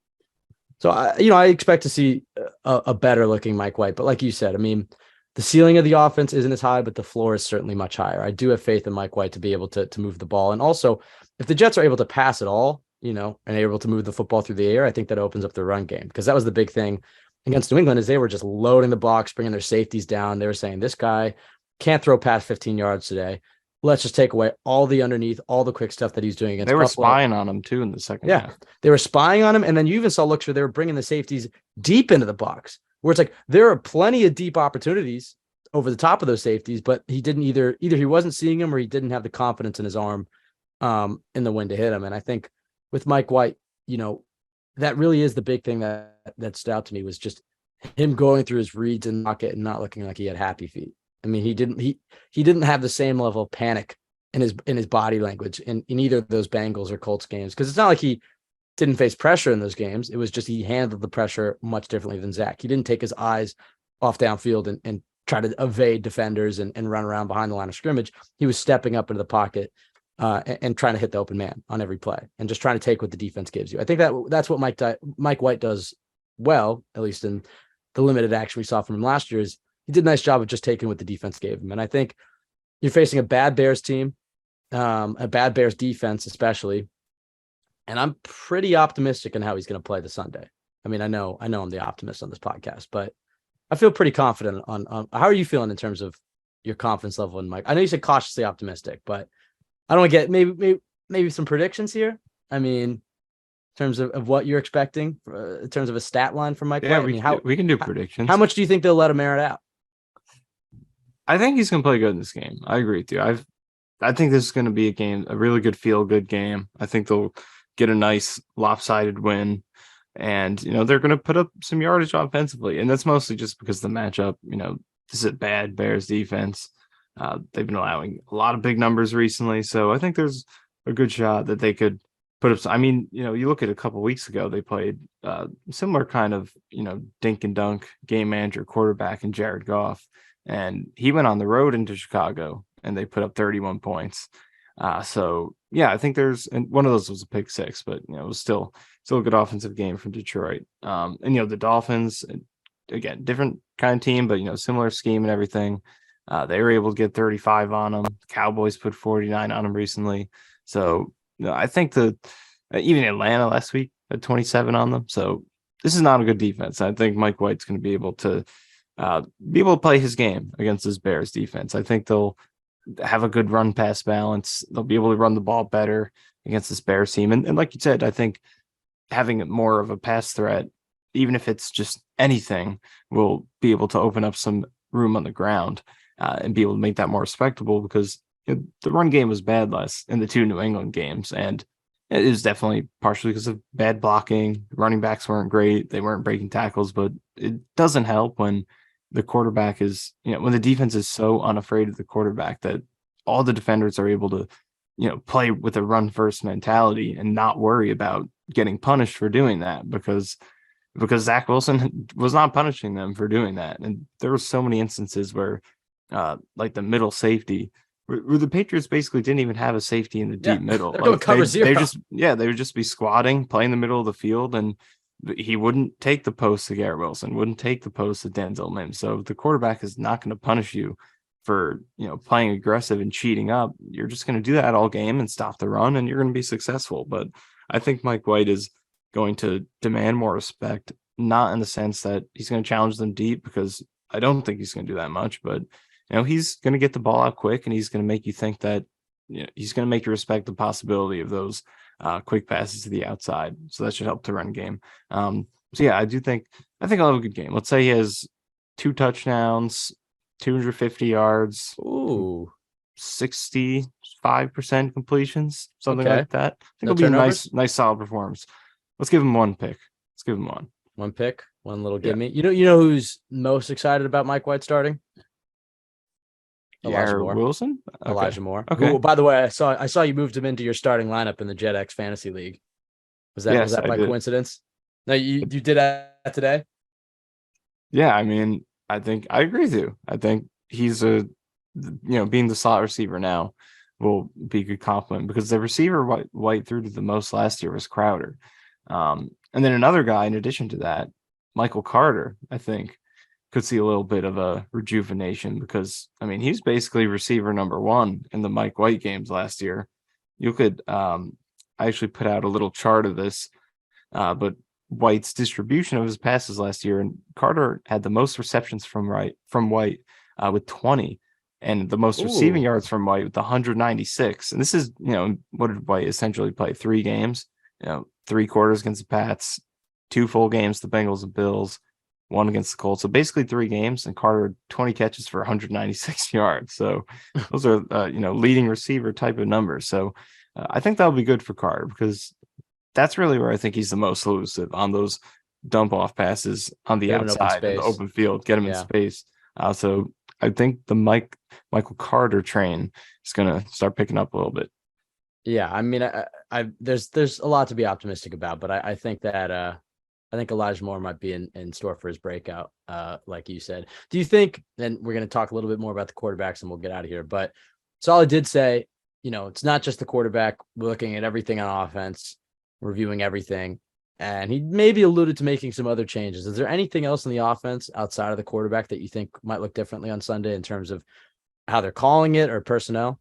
So I expect to see a better looking Mike White. But like you said, I mean, the ceiling of the offense isn't as high, but the floor is certainly much higher. I do have faith in Mike White to be able to move the ball. And also, if the Jets are able to pass it all, and able to move the football through the air, I think that opens up the run game, because that was the big thing against New England, is they were just loading the box, bringing their safeties down. They were saying, this guy can't throw past 15 yards today. Let's just take away all the underneath, all the quick stuff that he's doing against They were Buffalo. spying on him too in the second half. They were spying on him. And then you even saw looks where they were bringing the safeties deep into the box, where it's like there are plenty of deep opportunities over the top of those safeties, but he didn't either he wasn't seeing them, or he didn't have the confidence in his arm in the wind to hit him. And I think with Mike White, that really is the big thing that stood out to me, was just him going through his reads and not looking like he had happy feet. I mean, he didn't have the same level of panic in his body language in either of those Bengals or Colts games, because it's not like he didn't face pressure in those games. It was just he handled the pressure much differently than Zach. He didn't take his eyes off downfield and try to evade defenders and run around behind the line of scrimmage. He was stepping up into the pocket and trying to hit the open man on every play and just trying to take what the defense gives you. I think that's what Mike White does well, at least in the limited action we saw from him last year. Is he did a nice job of just taking what the defense gave him. And I think you're facing a bad Bears team, a bad Bears defense, especially. And I'm pretty optimistic in how he's going to play the Sunday. I mean, I know I'm the optimist on this podcast, but I feel pretty confident on how are you feeling in terms of your confidence level in Mike? I know you said cautiously optimistic, but I don't want to get maybe some predictions here. I mean, in terms of what you're expecting, in terms of a stat line from Mike White. I mean, we can do predictions. How much do you think they'll let him air it out? I think he's going to play good in this game. I agree with you. I think this is going to be a really good feel-good game. I think they'll get a nice lopsided win, and they're going to put up some yardage offensively, and that's mostly just because the matchup. This is a bad Bears defense. They've been allowing a lot of big numbers recently, so I think there's a good shot that they could put up. I mean, you look at a couple weeks ago, they played similar kind of dink and dunk game manager quarterback in Jared Goff, and he went on the road into Chicago and they put up 31 points. So yeah, I think and one of those was a pick six, but it was still a good offensive game from Detroit. And the Dolphins, again, different kind of team, but similar scheme and everything. They were able to get 35 on them. The Cowboys put 49 on them recently. So I think even Atlanta last week had 27 on them. So this is not a good defense. I think Mike White's going to be able to play his game against this Bears defense. I think they'll have a good run pass balance. They'll be able to run the ball better against this Bears team. And like you said, I think having more of a pass threat, even if it's just anything, will be able to open up some room on the ground and be able to make that more respectable, because the run game was bad in the two New England games. And it is definitely partially because of bad blocking. Running backs weren't great. They weren't breaking tackles, but it doesn't help when the quarterback is, when the defense is so unafraid of the quarterback that all the defenders are able to, play with a run first mentality and not worry about getting punished for doing that, because Zach Wilson was not punishing them for doing that. And there were so many instances where like the middle safety, where the Patriots basically didn't even have a safety in the deep middle. They're going cover zero. They would just be squatting, playing the middle of the field, and he wouldn't take the post to Garrett Wilson, wouldn't take the post to Denzel Mims. So the quarterback is not going to punish you for playing aggressive and cheating up. You're just going to do that all game and stop the run, and you're going to be successful. But I think Mike White is going to demand more respect, not in the sense that he's going to challenge them deep, because I don't think he's going to do that much, but he's going to get the ball out quick, and he's going to make you think that he's going to make you respect the possibility of those quick passes to the outside. So that should help the run game. So yeah, I think I'll have a good game. Let's say he has 2 touchdowns, 250 yards, 65% completions, something like that. I think it'll be a nice solid performance. Let's give him one pick. Let's give him one. One pick, one little give me. You know who's most excited about Mike White starting? Elijah Wilson? Okay. Elijah Moore. Okay. Who, by the way, I saw you moved him into your starting lineup in the JetX Fantasy League. Was that by coincidence? No, you did that today? Yeah, I mean, I think I agree with you. I think he's being the slot receiver now will be a good compliment, because the receiver White threw to the most last year was Crowder. And then another guy, in addition to that, Michael Carter, I think, could see a little bit of a rejuvenation, because he's basically receiver number 1 in the Mike White games last year. You could I actually put out a little chart of this, but White's distribution of his passes last year, and Carter had the most receptions from White with 20, and the most receiving yards from White with 196. And this is, what did White essentially play? 3 games, 3 quarters against the Pats, 2 full games, the Bengals and Bills, 1 against the Colts. So basically 3 games, and Carter 20 catches for 196 yards. So those are, leading receiver type of numbers. So I think that'll be good for Carter, because that's really where I think he's the most elusive, on those dump off passes on the outside in the open field, get him in space. So I think the Michael Carter train is going to start picking up a little bit. Yeah, I mean, there's a lot to be optimistic about, but I think that I think Elijah Moore might be in store for his breakout, like you said. Do you think? And we're going to talk a little bit more about the quarterbacks, and we'll get out of here. But Saleh did say, it's not just the quarterback. We're looking at everything on offense, reviewing everything, and he maybe alluded to making some other changes. Is there anything else in the offense outside of the quarterback that you think might look differently on Sunday in terms of how they're calling it or personnel?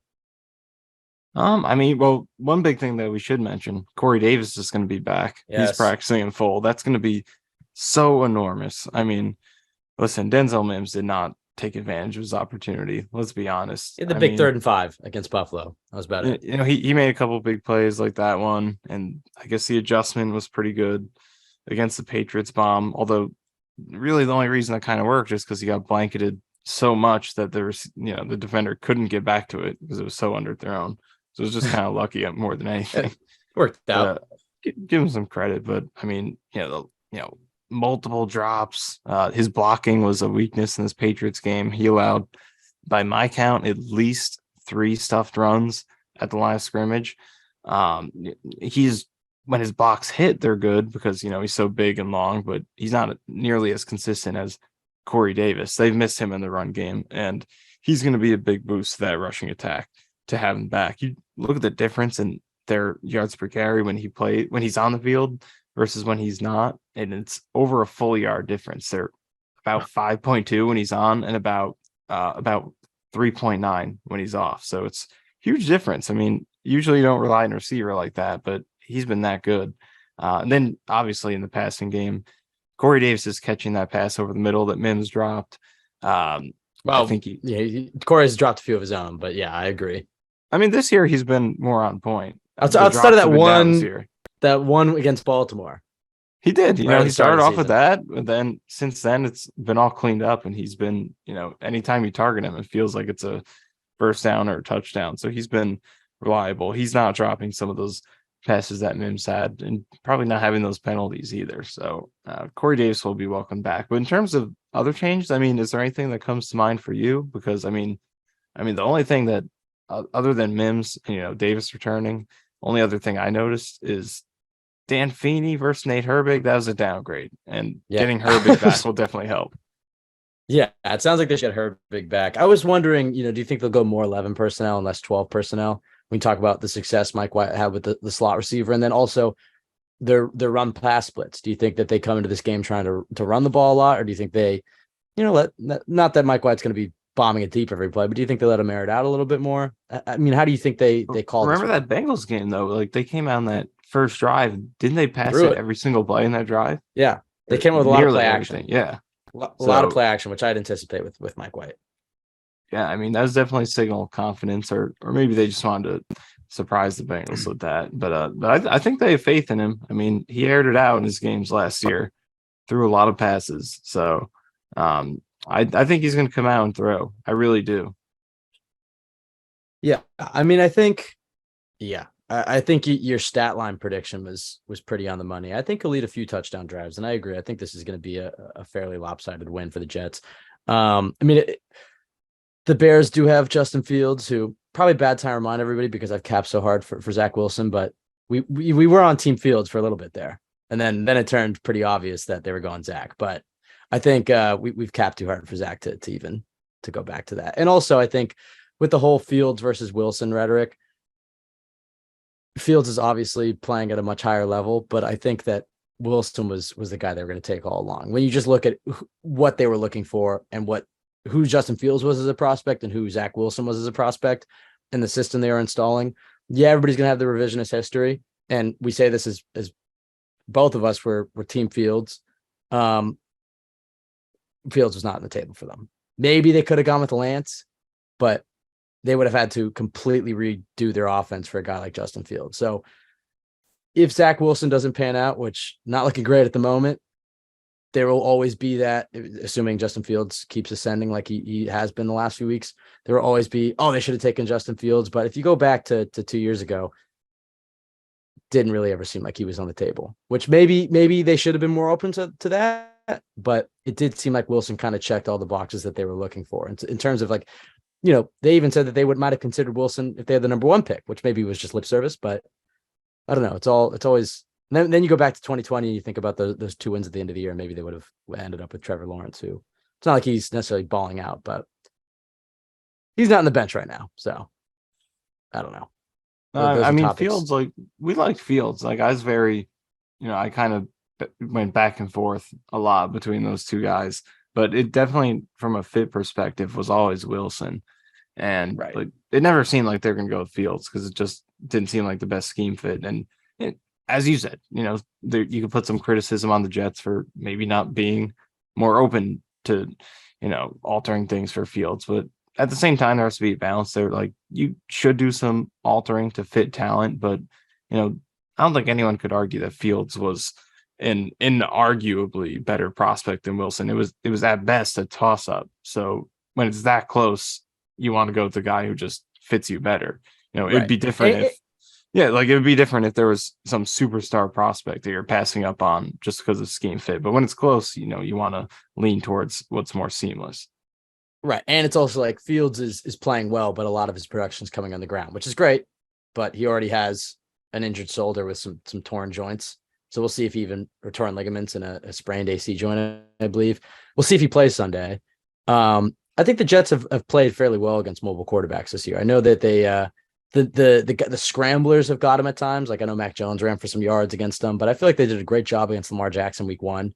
I mean, well, one big thing that we should mention, Corey Davis is going to be back. He's Yes. practicing in full. That's going to be so enormous. I mean, listen, Denzel Mims did not take advantage of his opportunity. Let's be honest. In the I big mean, 3rd and 5 against Buffalo. That was about it. he made a couple big plays like that one, and I guess the adjustment was pretty good against the Patriots bomb. Although, really, the only reason that kind of worked is because he got blanketed so much that there was, the defender couldn't get back to it because it was so underthrown. So it was just kind of lucky more than anything. Worked out. Give him some credit, but I mean, multiple drops. His blocking was a weakness in this Patriots game. He allowed, by my count, at least 3 stuffed runs at the line of scrimmage. He's when his blocks hit, they're good because he's so big and long, but he's not nearly as consistent as Corey Davis. They've missed him in the run game, and he's going to be a big boost to that rushing attack to have him back. You look at the difference in their yards per carry when he's on the field versus when he's not, and it's over a full yard difference. They're about 5.2 when he's on and about 3.9 when he's off. So it's huge difference. I mean, usually you don't rely on a receiver like that, but he's been that good. And then obviously in the passing game, Corey Davis is catching that pass over the middle that Mims dropped. I think Corey's dropped a few of his own, but yeah, I agree. I mean, this year he's been more on point. Outside of that one against Baltimore. He did. He started off with that, and then since then it's been all cleaned up, and he's been, anytime you target him, it feels like it's a first down or a touchdown. So he's been reliable. He's not dropping some of those passes that Mims had, and probably not having those penalties either. So Corey Davis will be welcome back. But in terms of other changes, I mean, is there anything that comes to mind for you? Because I mean, the only thing that other than Mims, Davis returning, only other thing I noticed is Dan Feeney versus Nate Herbig. That was a downgrade, and getting Herbig back will definitely help. Yeah, it sounds like they should get Herbig back. I was wondering, do you think they'll go more 11 personnel and less 12 personnel? We talk about the success Mike White had with the slot receiver, and then also their run pass splits. Do you think that they come into this game trying to run the ball a lot, or do you think they, not that Mike White's going to be bombing it deep every play, but do you think they let him air it out a little bit more? I mean, how do you think they call? Remember that Bengals game though? Like they came out on that first drive, didn't they pass it every single play in that drive? Yeah, they came with a lot of play action. Yeah, a lot of play action, which I'd anticipate with Mike White. Yeah, I mean that was definitely a signal of confidence, or maybe they just wanted to surprise the Bengals with that. But I think they have faith in him. I mean, he aired it out in his games last year, threw a lot of passes. So I think he's going to come out and throw. I really do. Yeah, I mean, I think your stat line prediction was pretty on the money. I think he'll lead a few touchdown drives, and I agree. I think this is going to be a fairly lopsided win for the Jets. I mean, the Bears do have Justin Fields, who probably bad time to remind everybody because I've capped so hard for Zach Wilson, but we were on Team Fields for a little bit there, and then it turned pretty obvious that they were going Zach. But I think we've capped too hard for Zach to go back to that. And also, I think with the whole Fields versus Wilson rhetoric, Fields is obviously playing at a much higher level, but I think that Wilson was the guy they were going to take all along. When you just look at what they were looking for and who Justin Fields was as a prospect and who Zach Wilson was as a prospect and the system they were installing, everybody's going to have the revisionist history. And we say this as both of us were Team Fields. Fields was not on the table for them. Maybe they could have gone with Lance, but they would have had to completely redo their offense for a guy like Justin Fields. So if Zach Wilson doesn't pan out, which not looking great at the moment, there will always be that, assuming Justin Fields keeps ascending like he has been the last few weeks, there will always be, they should have taken Justin Fields. But if you go back to 2 years ago, didn't really ever seem like he was on the table, which maybe they should have been more open to that. but it did seem like Wilson kind of checked all the boxes that they were looking for. In terms of like, you know, they even said that they might have considered Wilson if they had the number one pick, which maybe was just lip service, but I don't know. It's always, then you go back to 2020 and you think about those two wins at the end of the year, and maybe they would have ended up with Trevor Lawrence, who it's not like he's necessarily balling out, but he's not on the bench right now. So I don't know. Those I are mean, topics. Fields, like we liked Fields. Like I was very, I kind of went back and forth a lot between those two guys, but it definitely, from a fit perspective, was always Wilson. And Right. like it never seemed like they're going to go with Fields because it just didn't seem like the best scheme fit. And as you said, you could put some criticism on the Jets for maybe not being more open to, altering things for Fields. But at the same time, there has to be a balance there. Like you should do some altering to fit talent, but I don't think anyone could argue that Fields was an arguably better prospect than Wilson. It was at best a toss up. So when it's that close, you want to go with the guy who just fits you better. It'd be different it would be different if there was some superstar prospect that you're passing up on just because of scheme fit. But when it's close, you want to lean towards what's more seamless. Right. And it's also like Fields is playing well, but a lot of his production is coming on the ground, which is great. But he already has an injured shoulder with some torn joints. So we'll see if he even, or torn ligaments and a sprained AC joint, I believe. We'll see if he plays Sunday. I think the Jets have played fairly well against mobile quarterbacks this year. I know that they the scramblers have got him at times. Like I know Mac Jones ran for some yards against them, but I feel like they did a great job against Lamar Jackson week 1,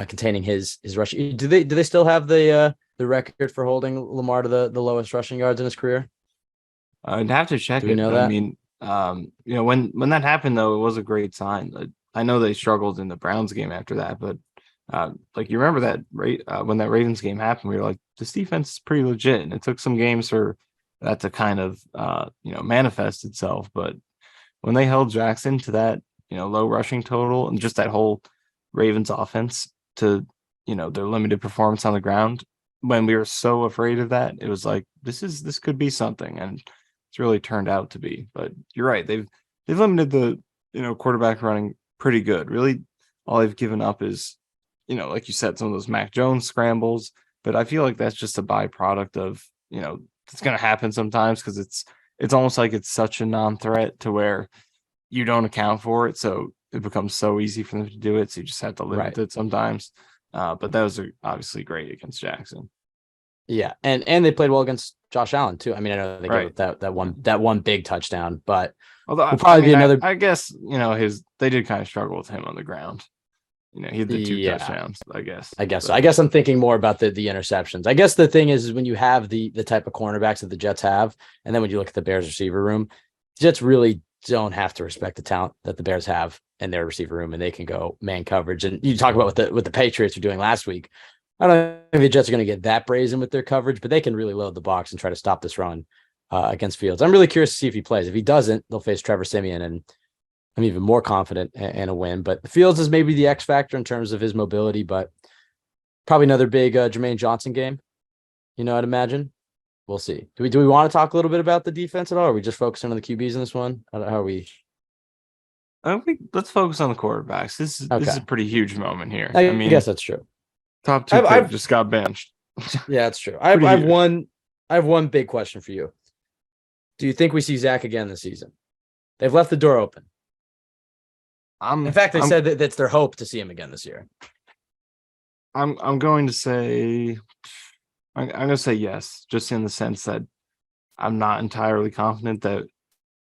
containing his rush. Do they still have the record for holding Lamar to the lowest rushing yards in his career? I'd have to check Do we it. know I that? mean, when that happened though, it was a great sign. I know they struggled in the Browns game after that, but like you remember that when that Ravens game happened, we were like, this defense is pretty legit, and it took some games for that to kind of manifest itself. But when they held Jackson to that low rushing total and just that whole Ravens offense to their limited performance on the ground, when we were so afraid of that, it was like this could be something, and it's really turned out to be. But you're right, they've limited the quarterback running pretty good. Really, all they've given up is like you said, some of those Mac Jones scrambles. But I feel like that's just a byproduct of it's going to happen sometimes because it's almost like it's such a non-threat to where you don't account for it, so it becomes so easy for them to do it. So you just have to limit it sometimes. But those are obviously great against Jackson. Yeah, and they played well against Josh Allen too. I mean, I know they gave up that one big touchdown, but although will probably be another. I guess they did kind of struggle with him on the ground. He had the 2 touchdowns, I guess. So. I guess I'm thinking more about the interceptions. I guess the thing is when you have the type of cornerbacks that the Jets have, and then when you look at the Bears receiver room, the Jets really don't have to respect the talent that the Bears have in their receiver room, and they can go man coverage. And you talk about what the Patriots were doing last week. I don't know if the Jets are going to get that brazen with their coverage, but they can really load the box and try to stop this run against Fields. I'm really curious to see if he plays. If he doesn't, they'll face Trevor Siemian, and I'm even more confident in a win. But Fields is maybe the X factor in terms of his mobility, but probably another big Jermaine Johnson game. I'd imagine. We'll see. Do we want to talk a little bit about the defense at all? Or are we just focusing on the QBs in this one? How are we? Let's focus on the quarterbacks. This is a pretty huge moment here. I mean, guess that's true. Top 2 pick just got benched. Yeah, that's true. I have one big question for you. Do you think we see Zach again this season? They've left the door open. In fact, they said that that's their hope to see him again this year. I'm going to say yes, just in the sense that I'm not entirely confident that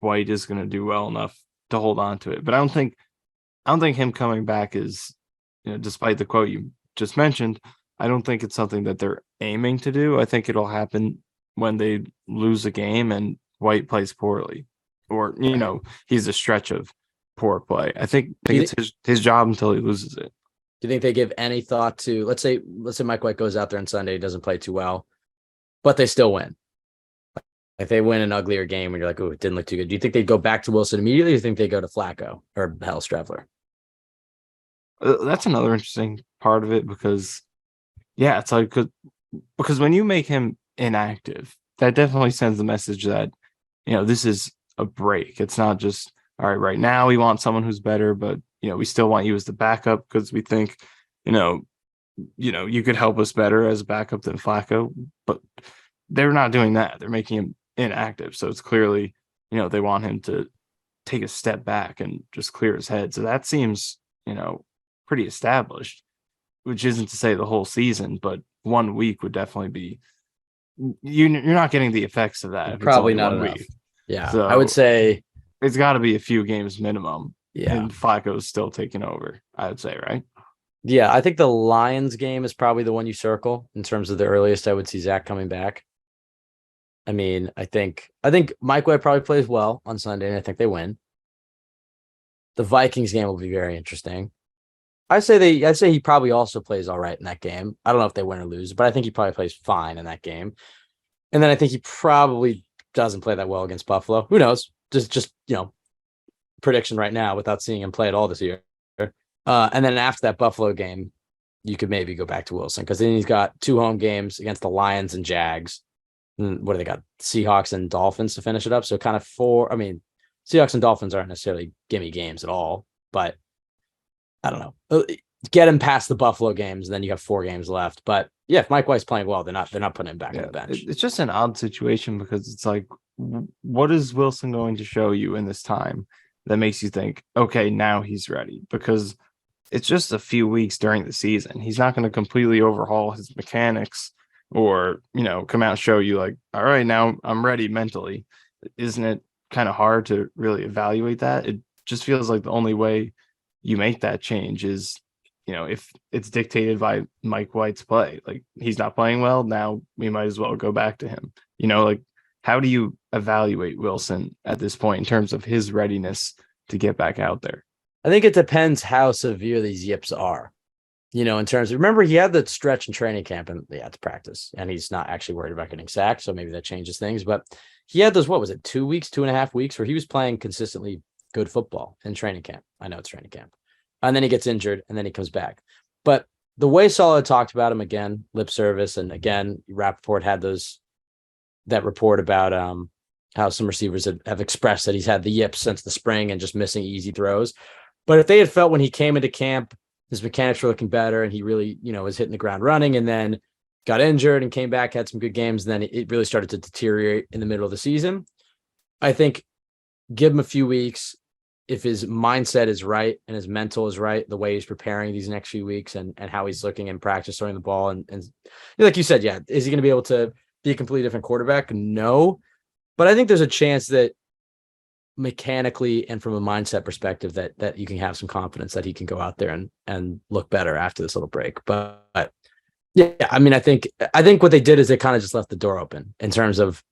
White is going to do well enough to hold on to it. But I don't think him coming back is, despite the quote you just mentioned, I don't think it's something that they're aiming to do. I think it'll happen when they lose a game and White plays poorly, or he's a stretch of poor play. I think it's his job until he loses it. Do you think they give any thought to, let's say Mike White goes out there on Sunday, doesn't play too well, but they still win? If they win an uglier game and you're like, oh, it didn't look too good, do you think they'd go back to Wilson immediately, or do you think they go to Flacco or Hell Strevler? That's another interesting part of it because, yeah, it's like because when you make him inactive, that definitely sends the message that, this is a break. It's not just, all right now we want someone who's better, but, we still want you as the backup because we think, you could help us better as a backup than Flacco, but they're not doing that. They're making him inactive. So it's clearly, they want him to take a step back and just clear his head. So that seems, pretty established, which isn't to say the whole season, but 1 week would definitely be, you're not getting the effects of that if it's Probably only not 1 enough. week. Yeah, So I would say it's got to be a few games minimum. yeah. And Flacco's still taking over, I would say, right? Yeah, I think the Lions game is probably the one you circle in terms of the earliest I would see Zach coming back. I mean, I think Mike White probably plays well on Sunday, and I think they win. The Vikings game will be very interesting. I'd say he probably also plays all right in that game. I don't know if they win or lose, but I think he probably plays fine in that game. And then I think he probably doesn't play that well against Buffalo. Who knows? Just prediction right now without seeing him play at all this year. And then after that Buffalo game, you could maybe go back to Wilson because then he's got 2 home games against the Lions and Jags. And what do they got? Seahawks and Dolphins to finish it up. So kind of 4. I mean, Seahawks and Dolphins aren't necessarily gimme games at all, but I don't know. Get him past the Buffalo games, and then you have 4 games left. But yeah, if Mike White's playing well, they're not putting him back on the bench. It's just an odd situation because it's like, what is Wilson going to show you in this time that makes you think, okay, now he's ready? Because it's just a few weeks during the season. He's not going to completely overhaul his mechanics or, come out and show you like, all right, now I'm ready mentally. Isn't it kind of hard to really evaluate that? It just feels like the only way you make that change is, if it's dictated by Mike White's play. Like, he's not playing well, now we might as well go back to him. Like, how do you evaluate Wilson at this point in terms of his readiness to get back out there? I think it depends how severe these yips are. In terms of, remember, he had that stretch in training camp and yeah, it's practice, and he's not actually worried about getting sacked. So maybe that changes things. But he had those, what was it, 2 weeks, 2.5 weeks where he was playing consistently good football in training camp. I know it's training camp. And then he gets injured and then he comes back. But the way Saleh talked about him, again, lip service. And again, Rappaport had that report about how some receivers have expressed that he's had the yips since the spring and just missing easy throws. But if they had felt when he came into camp, his mechanics were looking better and he really, was hitting the ground running and then got injured and came back, had some good games. And then it really started to deteriorate in the middle of the season. I think give him a few weeks. If his mindset is right and his mental is right, the way he's preparing these next few weeks and how he's looking in practice throwing the ball. And like you said, yeah, is he going to be able to be a completely different quarterback? No. But I think there's a chance that mechanically and from a mindset perspective that you can have some confidence that he can go out there and look better after this little break. But yeah, I mean, I think what they did is they kind of just left the door open in terms of,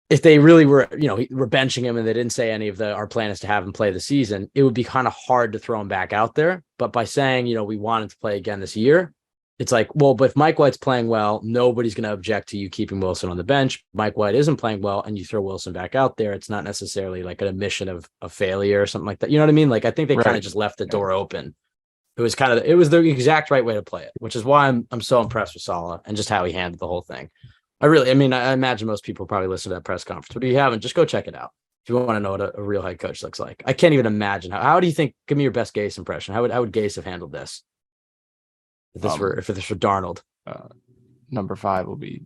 if they really were, were benching him and they didn't say any of our plan is to have him play the season, it would be kind of hard to throw him back out there. But by saying, we want him to play again this year, it's like, well, but if Mike White's playing well, nobody's going to object to you keeping Wilson on the bench. Mike White isn't playing well and you throw Wilson back out there. It's not necessarily like an admission of a failure or something like that. You know what I mean? Like, I think they kind of just left the door open. It was the exact right way to play it, which is why I'm so impressed with Saleh and just how he handled the whole thing. I imagine most people probably listen to that press conference, but if you haven't, just go check it out. If you want to know what a real head coach looks like. I can't even imagine how do you think, give me your best Gase impression. How would Gase have handled this? If this were Darnold? Number 5 will be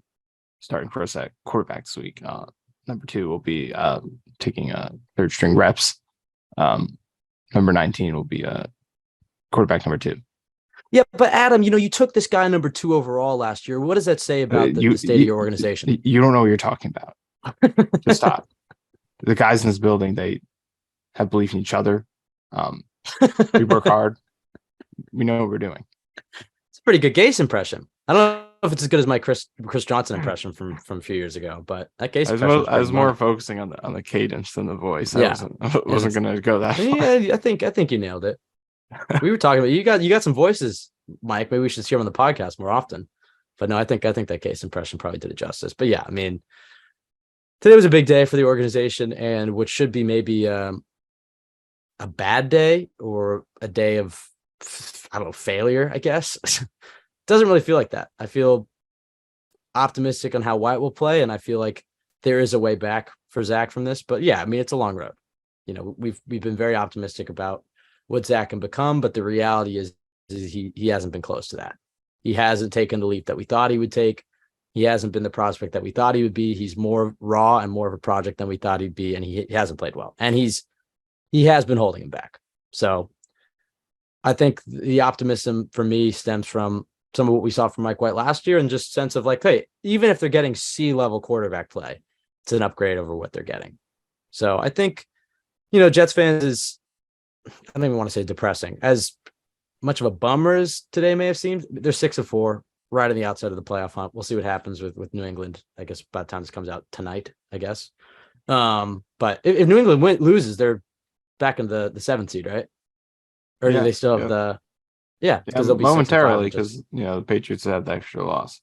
starting for us at quarterback this week. Number 2 will be taking third string reps. Number 19 will be quarterback number 2. Yeah, but Adam, you took this guy number 2 overall last year. What does that say about the state of your organization? You don't know what you're talking about. Just stop. The guys in this building, they have belief in each other. We work hard. We know what we're doing. It's a pretty good Gase impression. I don't know if it's as good as my Chris Johnson impression from a few years ago, but that Gase impression. I was more focusing on the cadence than the voice. I wasn't going to go that far. Yeah, I think you nailed it. We were talking about you got some voices, Mike. Maybe we should hear them on the podcast more often. But no, I think that Gase impression probably did it justice. But yeah, I mean, today was a big day for the organization, and what should be maybe a bad day or a day of, I don't know, failure, I guess. Doesn't really feel like that. I feel optimistic on how White will play, and I feel like there is a way back for Zach from this. But yeah, I mean, it's a long road. We've been very optimistic about what Zach can become, but the reality is is he hasn't been close to that. He hasn't taken the leap that we thought he would take. He hasn't been the prospect that we thought he would be. He's more raw and more of a project than we thought he'd be, and he hasn't played well. And he has been holding him back. So I think the optimism for me stems from some of what we saw from Mike White last year, and just sense of like, hey, even if they're getting C-level quarterback play, it's an upgrade over what they're getting. So I think, Jets fans is, I don't even want to say depressing, as much of a bummer as today may have seemed. They're 6-4, right on the outside of the playoff hunt. We'll see what happens with New England, I guess, by the time this comes out tonight, I guess. But if New England loses, they're back in the 7th seed, right? Or do they still have the? Yeah, because they'll be momentarily, because the Patriots have the extra loss.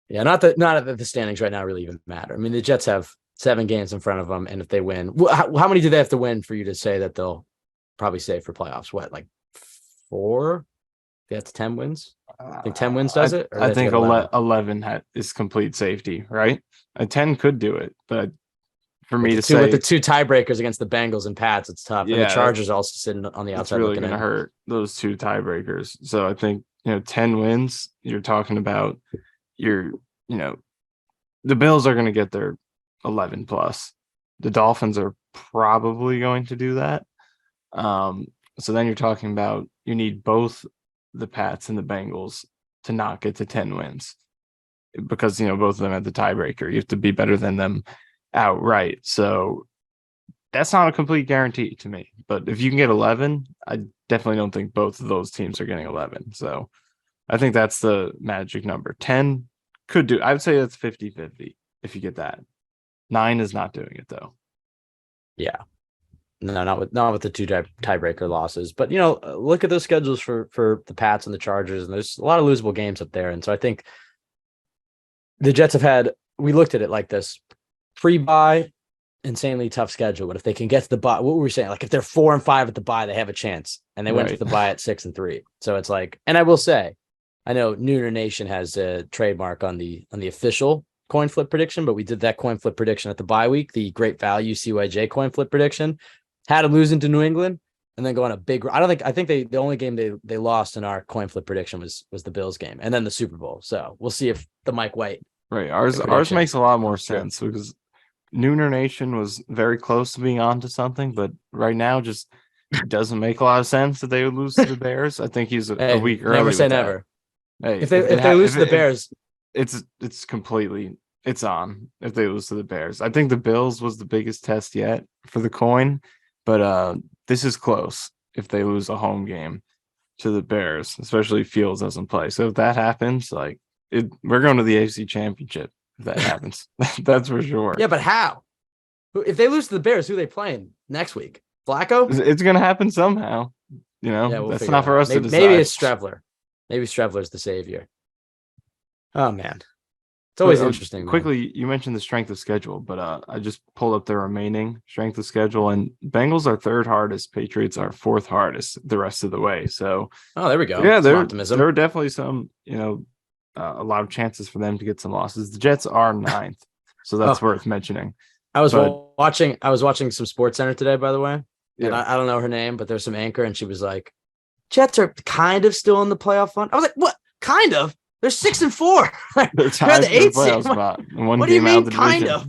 Yeah, not that the standings right now really even matter. I mean, the Jets have 7 games in front of them, and if they win, how many do they have to win for you to say that they'll probably stay for playoffs? What, like 4? That's 10 wins. I think 10 wins does it. I think 11 is complete safety, right? A 10 could do it, but for me to say with the 2 tiebreakers against the Bengals and Pats, it's tough. Yeah, and the Chargers also sitting on the outside. It's really going to hurt those 2 tiebreakers. So I think 10 wins. You're talking about the Bills are going to get their 11 plus. The Dolphins are probably going to do that. So then you're talking about you need both the Pats and the Bengals to not get to 10 wins, because both of them had the tiebreaker. You have to be better than them outright. So that's not a complete guarantee to me. But if you can get 11, I definitely don't think both of those teams are getting 11. So I think that's the magic number. 10 could do. I would say that's 50-50 if you get that. 9 is not doing it, though. Yeah. No, not with the 2 tiebreaker losses. But, look at those schedules for the Pats and the Chargers, and there's a lot of losable games up there. And so I think the Jets we looked at it like this: pre-bye, insanely tough schedule. But if they can get to the bye, what were we saying? Like if they're 4-5 at the bye, they have a chance. And they went to the bye at 6-3. So it's like, and I will say, I know Nooner Nation has a trademark on the official coin flip prediction, but we did that coin flip prediction at the bye week, the great value CYJ coin flip prediction. Had them losing to New England and then go on a big. I think the only game they lost in our coin flip prediction was the Bills game, and then the Super Bowl. So we'll see if the Mike White. Right. Ours makes a lot more sense because Nooner Nation was very close to being onto something, but right now just doesn't make a lot of sense that they would lose to the Bears. I think he's a week early. Never say never. Hey, if they lose to the Bears, it's completely on. If they lose to the Bears, I think the Bills was the biggest test yet for the coin, but this is close. If they lose a home game to the Bears, especially if Fields doesn't play, so if that happens, we're going to the AFC Championship. If that happens, that's for sure. Yeah, but how? If they lose to the Bears, who are they playing next week? Flacco? It's going to happen somehow. That's not for us to decide. Maybe it's Strevler. Maybe Strevler's the savior. Oh man, it's always interesting. Quickly, you mentioned the strength of schedule, but I just pulled up the remaining strength of schedule, and Bengals are 3rd hardest, Patriots are 4th hardest the rest of the way. So, there we go. Yeah, there are definitely some, a lot of chances for them to get some losses. The Jets are 9th, so that's worth mentioning. I was watching some Sports Center today, by the way. Yeah. And I don't know her name, but there's some anchor, and she was like, "Jets are kind of still in the playoff hunt." I was like, "What? Kind of? They're 6-4. They're the 8th seed. Spot. What do you mean, kind of?"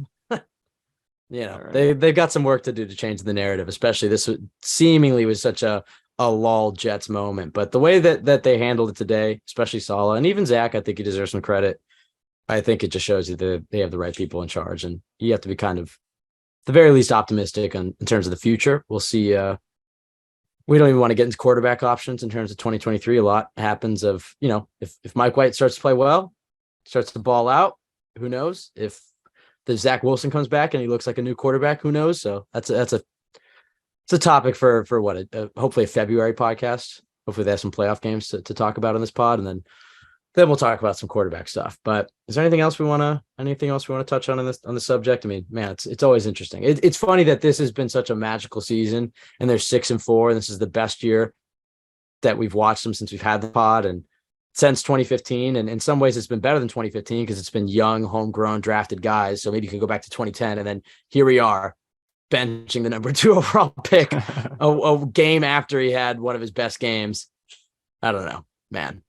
Right. They've got some work to do to change the narrative, especially this seemingly was such a lull Jets moment. But the way that they handled it today, especially Saleh and even Zach, I think he deserves some credit. I think it just shows you that they have the right people in charge, and you have to be kind of, at the very least, optimistic in terms of the future. We'll see. We don't even want to get into quarterback options in terms of 2023. A lot happens of, if Mike White starts to play well, starts to ball out, who knows? If the Zach Wilson comes back and he looks like a new quarterback, who knows? So it's a topic for what, hopefully a February podcast. Hopefully they have some playoff games to talk about on this pod, and then we'll talk about some quarterback stuff. But is there anything else we want to touch on the subject? I mean, man, it's always interesting. It's funny that this has been such a magical season, and they're 6-4, and this is the best year that we've watched them since we've had the pod and since 2015. And in some ways, it's been better than 2015 because it's been young, homegrown, drafted guys. So maybe you can go back to 2010, and then here we are, benching the number 2 overall pick a game after he had one of his best games. I don't know, man.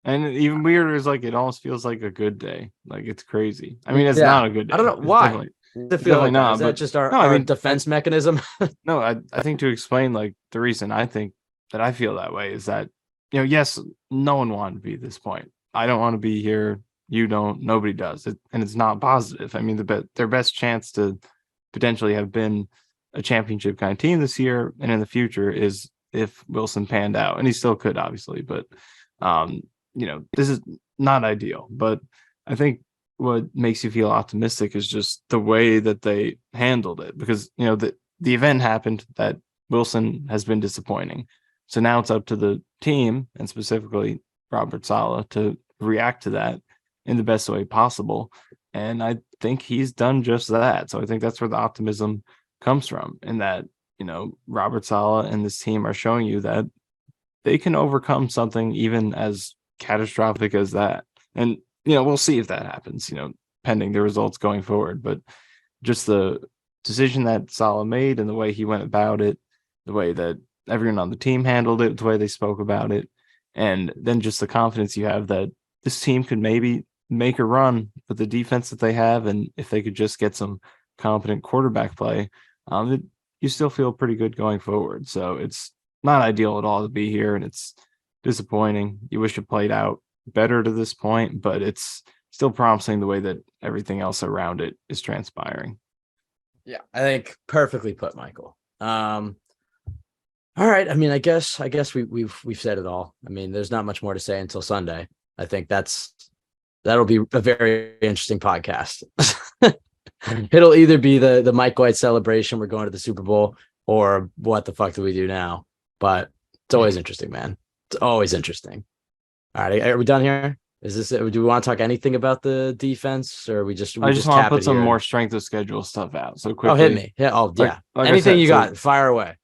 And even weirder is like it almost feels like a good day. Like it's crazy. I mean, it's Yeah. not a good day. I don't know It's why. Does it feel definitely like that? not. Is that But just no, I our mean, defense mechanism? no, I think to explain like the reason I think that I feel that way is that, yes, no one wanted to be at this point. I don't want to be here. You don't. Nobody does. And it's not positive. I mean, their best chance to potentially have been a championship kind of team this year and in the future is if Wilson panned out, and he still could, obviously. But this is not ideal. But I think what makes you feel optimistic is just the way that they handled it, because the event happened that Wilson has been disappointing. So now it's up to the team, and specifically Robert Saleh, to react to that in the best way possible. And I think he's done just that. So I think that's where the optimism comes from, in that, Robert Saleh and this team are showing you that they can overcome something even as catastrophic as that. And, we'll see if that happens, pending the results going forward. But just the decision that Saleh made and the way he went about it, the way that everyone on the team handled it, the way they spoke about it, and then just the confidence you have that this team could maybe make a run with the defense that they have, and if they could just get some competent quarterback play, you still feel pretty good going forward. So it's not ideal at all to be here, and it's disappointing. You wish it played out better to this point, but it's still promising the way that everything else around it is transpiring. Yeah, I think perfectly put, Michael. All right. I mean, I guess we've said it all. I mean, there's not much more to say until Sunday. I think that'll be a very interesting podcast. It'll either be the Mike White celebration, we're going to the Super Bowl, or what the fuck do we do now? But it's always interesting, man. It's always interesting. All right, are we done here? Is this it? Do we want to talk anything about the defense, or I just want to put some here? more strength of schedule stuff out. So quickly. Oh, hit me. Yeah. Oh, yeah. Like Anything you got, fire away.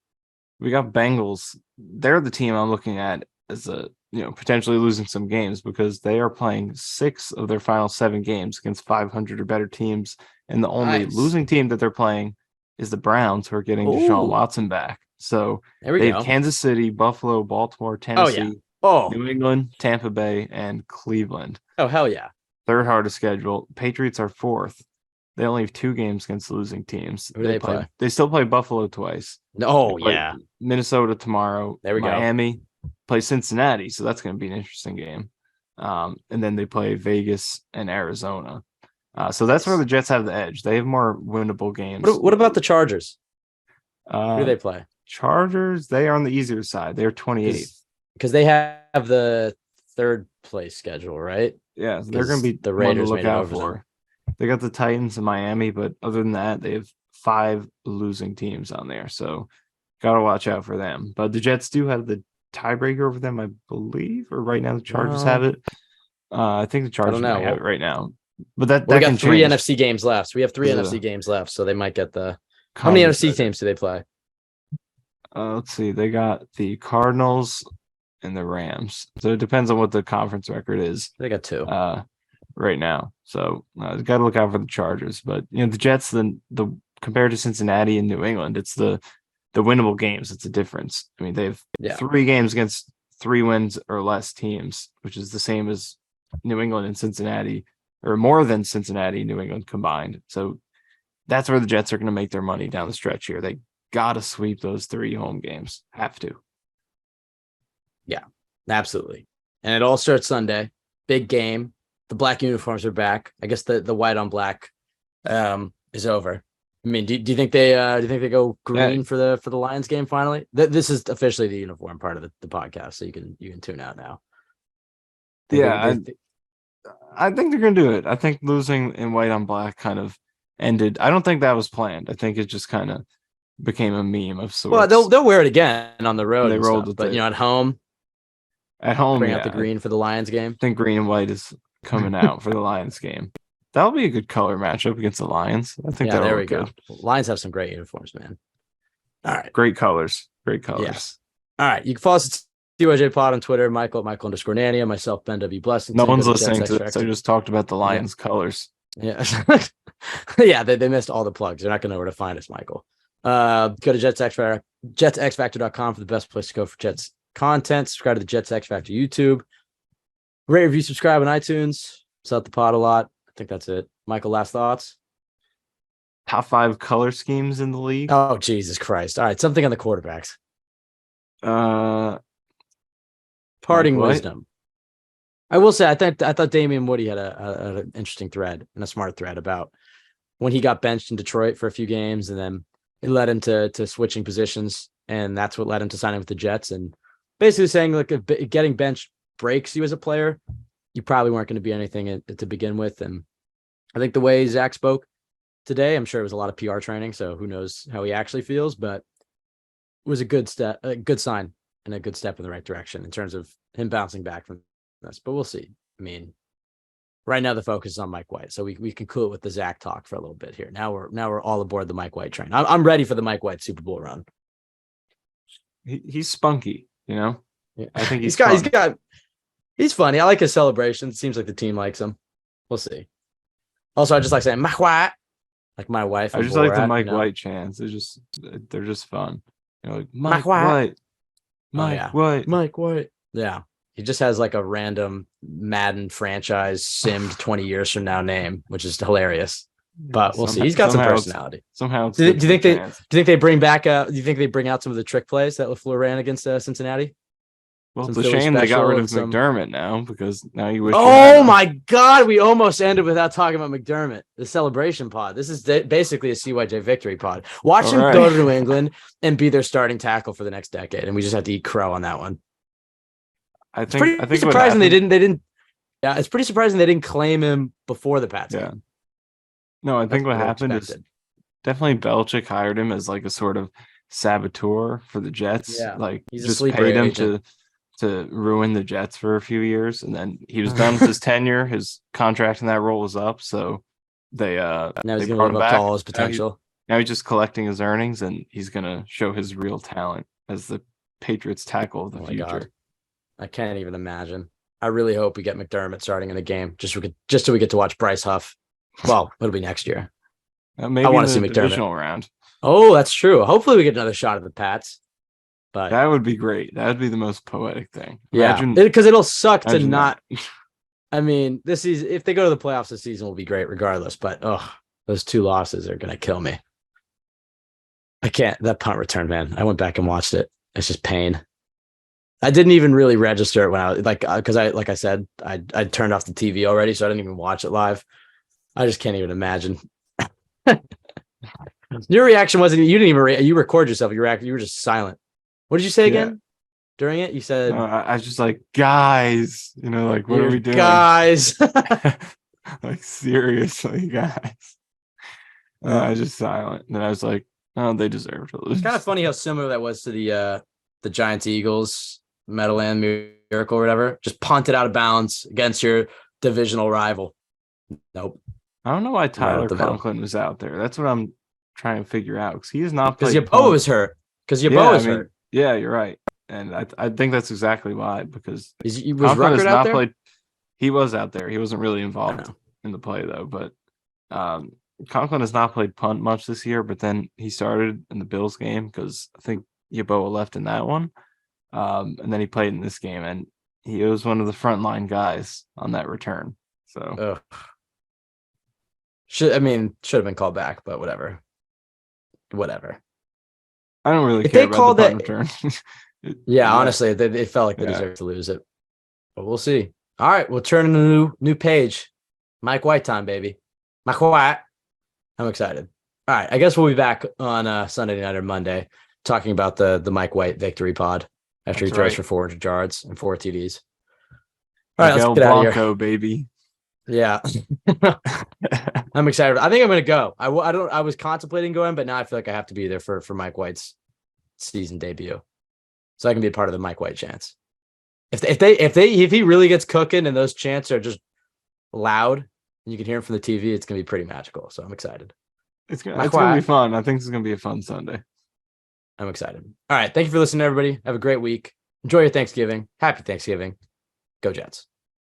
We got Bengals. They're the team I'm looking at as potentially losing some games, because they are playing 6 of their final 7 games against 500 or better teams, and the only losing team that they're playing is the Browns, who are getting Deshaun Watson back. So they have Kansas City, Buffalo, Baltimore, Tennessee, New England, Tampa Bay, and Cleveland. Oh, hell yeah. Third hardest schedule. Patriots are 4th. They only have 2 games against losing teams. Who do they play? They still play Buffalo twice. Oh, yeah. Minnesota tomorrow. There we go. Miami play Cincinnati, so that's going to be an interesting game. And then they play Vegas and Arizona. So that's where the Jets have the edge. They have more winnable games. What about the Chargers? Who do they play? Chargers, they are on the easier side. They're 28th. Because they have the 3rd place schedule, right? Yeah, so they're going to be the Raiders to look out for. They got the Titans and Miami, but other than that, they have 5 losing teams on there. So got to watch out for them. But the Jets do have the tiebreaker over them, I believe, or right now the Chargers have it. I think the Chargers might have it right now. But that we got 3 NFC games left. We have 3 NFC games left, so they might get the. How many NFC teams do they play? Let's see. They got the Cardinals and the Rams. So it depends on what the conference record is. They got 2 right now. So got to look out for the Chargers. But the Jets, the compared to Cincinnati and New England, it's the winnable games. It's a difference. I mean, they have 3 games against 3 wins or less teams, which is the same as New England and Cincinnati, or more than Cincinnati and New England combined. So that's where the Jets are going to make their money down the stretch here. They got to sweep those 3 home games. Have to. Yeah, absolutely. And it all starts Sunday. Big game. The black uniforms are back. I guess the white on black is over. I mean, do you think they go green for the Lions game finally? This is officially the uniform part of the podcast, so you can tune out now. I think they're gonna do it. I think losing in white on black kind of ended. I don't think that was planned. I think it just kind of became a meme of sorts. Well, they'll wear it again on the road. They rolled it, but at home, bring out the green for the Lions game. I think green and white is coming out for the Lions game. That'll be a good color matchup against the Lions. I think there we go. Lions have some great uniforms, man. All right. Great colors. Yeah. All right. You can follow us at TYJ Pod on Twitter, Michael _Nania, myself, Ben W. Blessington. No one's listening to this. I just talked about the Lions colors. Yeah. Yeah, they missed all the plugs. They're not going to know where to find us, Michael. Go to jetsxfactor.com for the best place to go for Jets content. Subscribe to the Jets X Factor YouTube. Rate, review, subscribe on iTunes. Sell the pod a lot. I think that's it. Michael, last thoughts? Top 5 color schemes in the league. Oh, Jesus Christ. All right. Something on the quarterbacks. Parting wisdom. I will say, I thought Damian Woody had an interesting thread and a smart thread about when he got benched in Detroit for a few games, and then it led him to switching positions, and that's what led him to signing with the Jets. And basically saying, like, if getting benched breaks you as a player, you probably weren't going to be anything to begin with. And I think the way Zach spoke today, I'm sure it was a lot of PR training, so who knows how he actually feels, but it was a good step, a good sign, and a good step in the right direction in terms of him bouncing back from this. But we'll see. I mean, right now the focus is on Mike White, so we can cool it with the Zach talk for a little bit here. Now we're all aboard the Mike White train. I'm ready for the Mike White Super Bowl run. He's spunky, you know. Yeah. I think he's funny. I like his celebration. It seems like the team likes him. We'll see. Also, I just like saying Mike White, like my wife. I just like the Mike White chants. They're just fun. You know, like Mike White. Mike White. Mike White. Yeah. He just has like a random Madden franchise simmed 20 years from now name, which is hilarious. But we'll see. He's got some personality. Do you think they bring back? Do you think they bring out some of the trick plays that LaFleur ran against Cincinnati? Well, it's a shame they got rid of McDermott now, because now you wish. Oh my God, we almost ended without talking about McDermott. The celebration pod. This is basically a CYJ victory pod. Watch him go to New England and be their starting tackle for the next decade, and we just have to eat crow on that one. I think surprising they didn't. Yeah, it's pretty surprising they didn't claim him before the Pats. Yeah. No, I think what happened is definitely Belichick hired him as like a sort of saboteur for the Jets. Yeah, like he's just paid him to ruin the Jets for a few years, and then he was done with his tenure. His contract in that role was up, so they now he's going to live up to all his potential. Now he's just collecting his earnings, and he's going to show his real talent as the Patriots tackle of the future. God. I can't even imagine. I really hope we get McDermott starting in the game, just so we get to watch Bryce Huff. Well, it'll be next year. Maybe I want to see McDermott divisional round. Oh, that's true. Hopefully, we get another shot at the Pats. But that would be great. That would be the most poetic thing. Imagine, yeah, because it'll suck to not. I mean, this season, if they go to the playoffs this season, will be great regardless. But those 2 losses are gonna kill me. I can't. That punt return, man. I went back and watched it. It's just pain. I didn't even really register it when I was because I said, I turned off the TV already, so I didn't even watch it live. I just can't even imagine. Your reaction wasn't. You didn't even. You record yourself. You were just silent. What did you say again during it? You said I was just like, guys, you know, like, what are we doing, guys? Like, seriously, guys. I was just silent. And then I was like, oh, they deserve to lose. It's kind of funny how similar that was to the Giants Eagles Meadowland Miracle or whatever. Just punted out of bounds against your divisional rival. Nope. I don't know why Tyler Conklin was out there. That's what I'm trying to figure out, because he has not played. Because Yabo was hurt. Hurt. Yeah, you're right. And I think that's exactly why, because was Ruckert out there? He was out there. He wasn't really involved in the play, though. But Conklin has not played punt much this year, but then he started in the Bills game because I think Yeboah left in that one. And then he played in this game, and he was one of the frontline guys on that return. So should have been called back, but whatever. I don't really care about the punt return. Honestly, it felt like they deserved to lose it. But we'll see. All right, we'll turn a new page. Mike White time, baby. Mike White. I'm excited. All right, I guess we'll be back on Sunday night or Monday talking about the Mike White victory pod after he throws for 400 yards and 4 TDs. All right, let's get out of here, baby. Yeah. I'm excited. I think I'm going to go. I was contemplating going, but now I feel like I have to be there for Mike White's season debut, so I can be a part of the Mike White chants. If he really gets cooking and those chants are just loud and you can hear him from the TV, it's going to be pretty magical. So I'm excited. It's going to be fun. I think this is going to be a fun Sunday. I'm excited. All right. Thank you for listening, everybody. Have a great week. Enjoy your Thanksgiving. Happy Thanksgiving. Go Jets.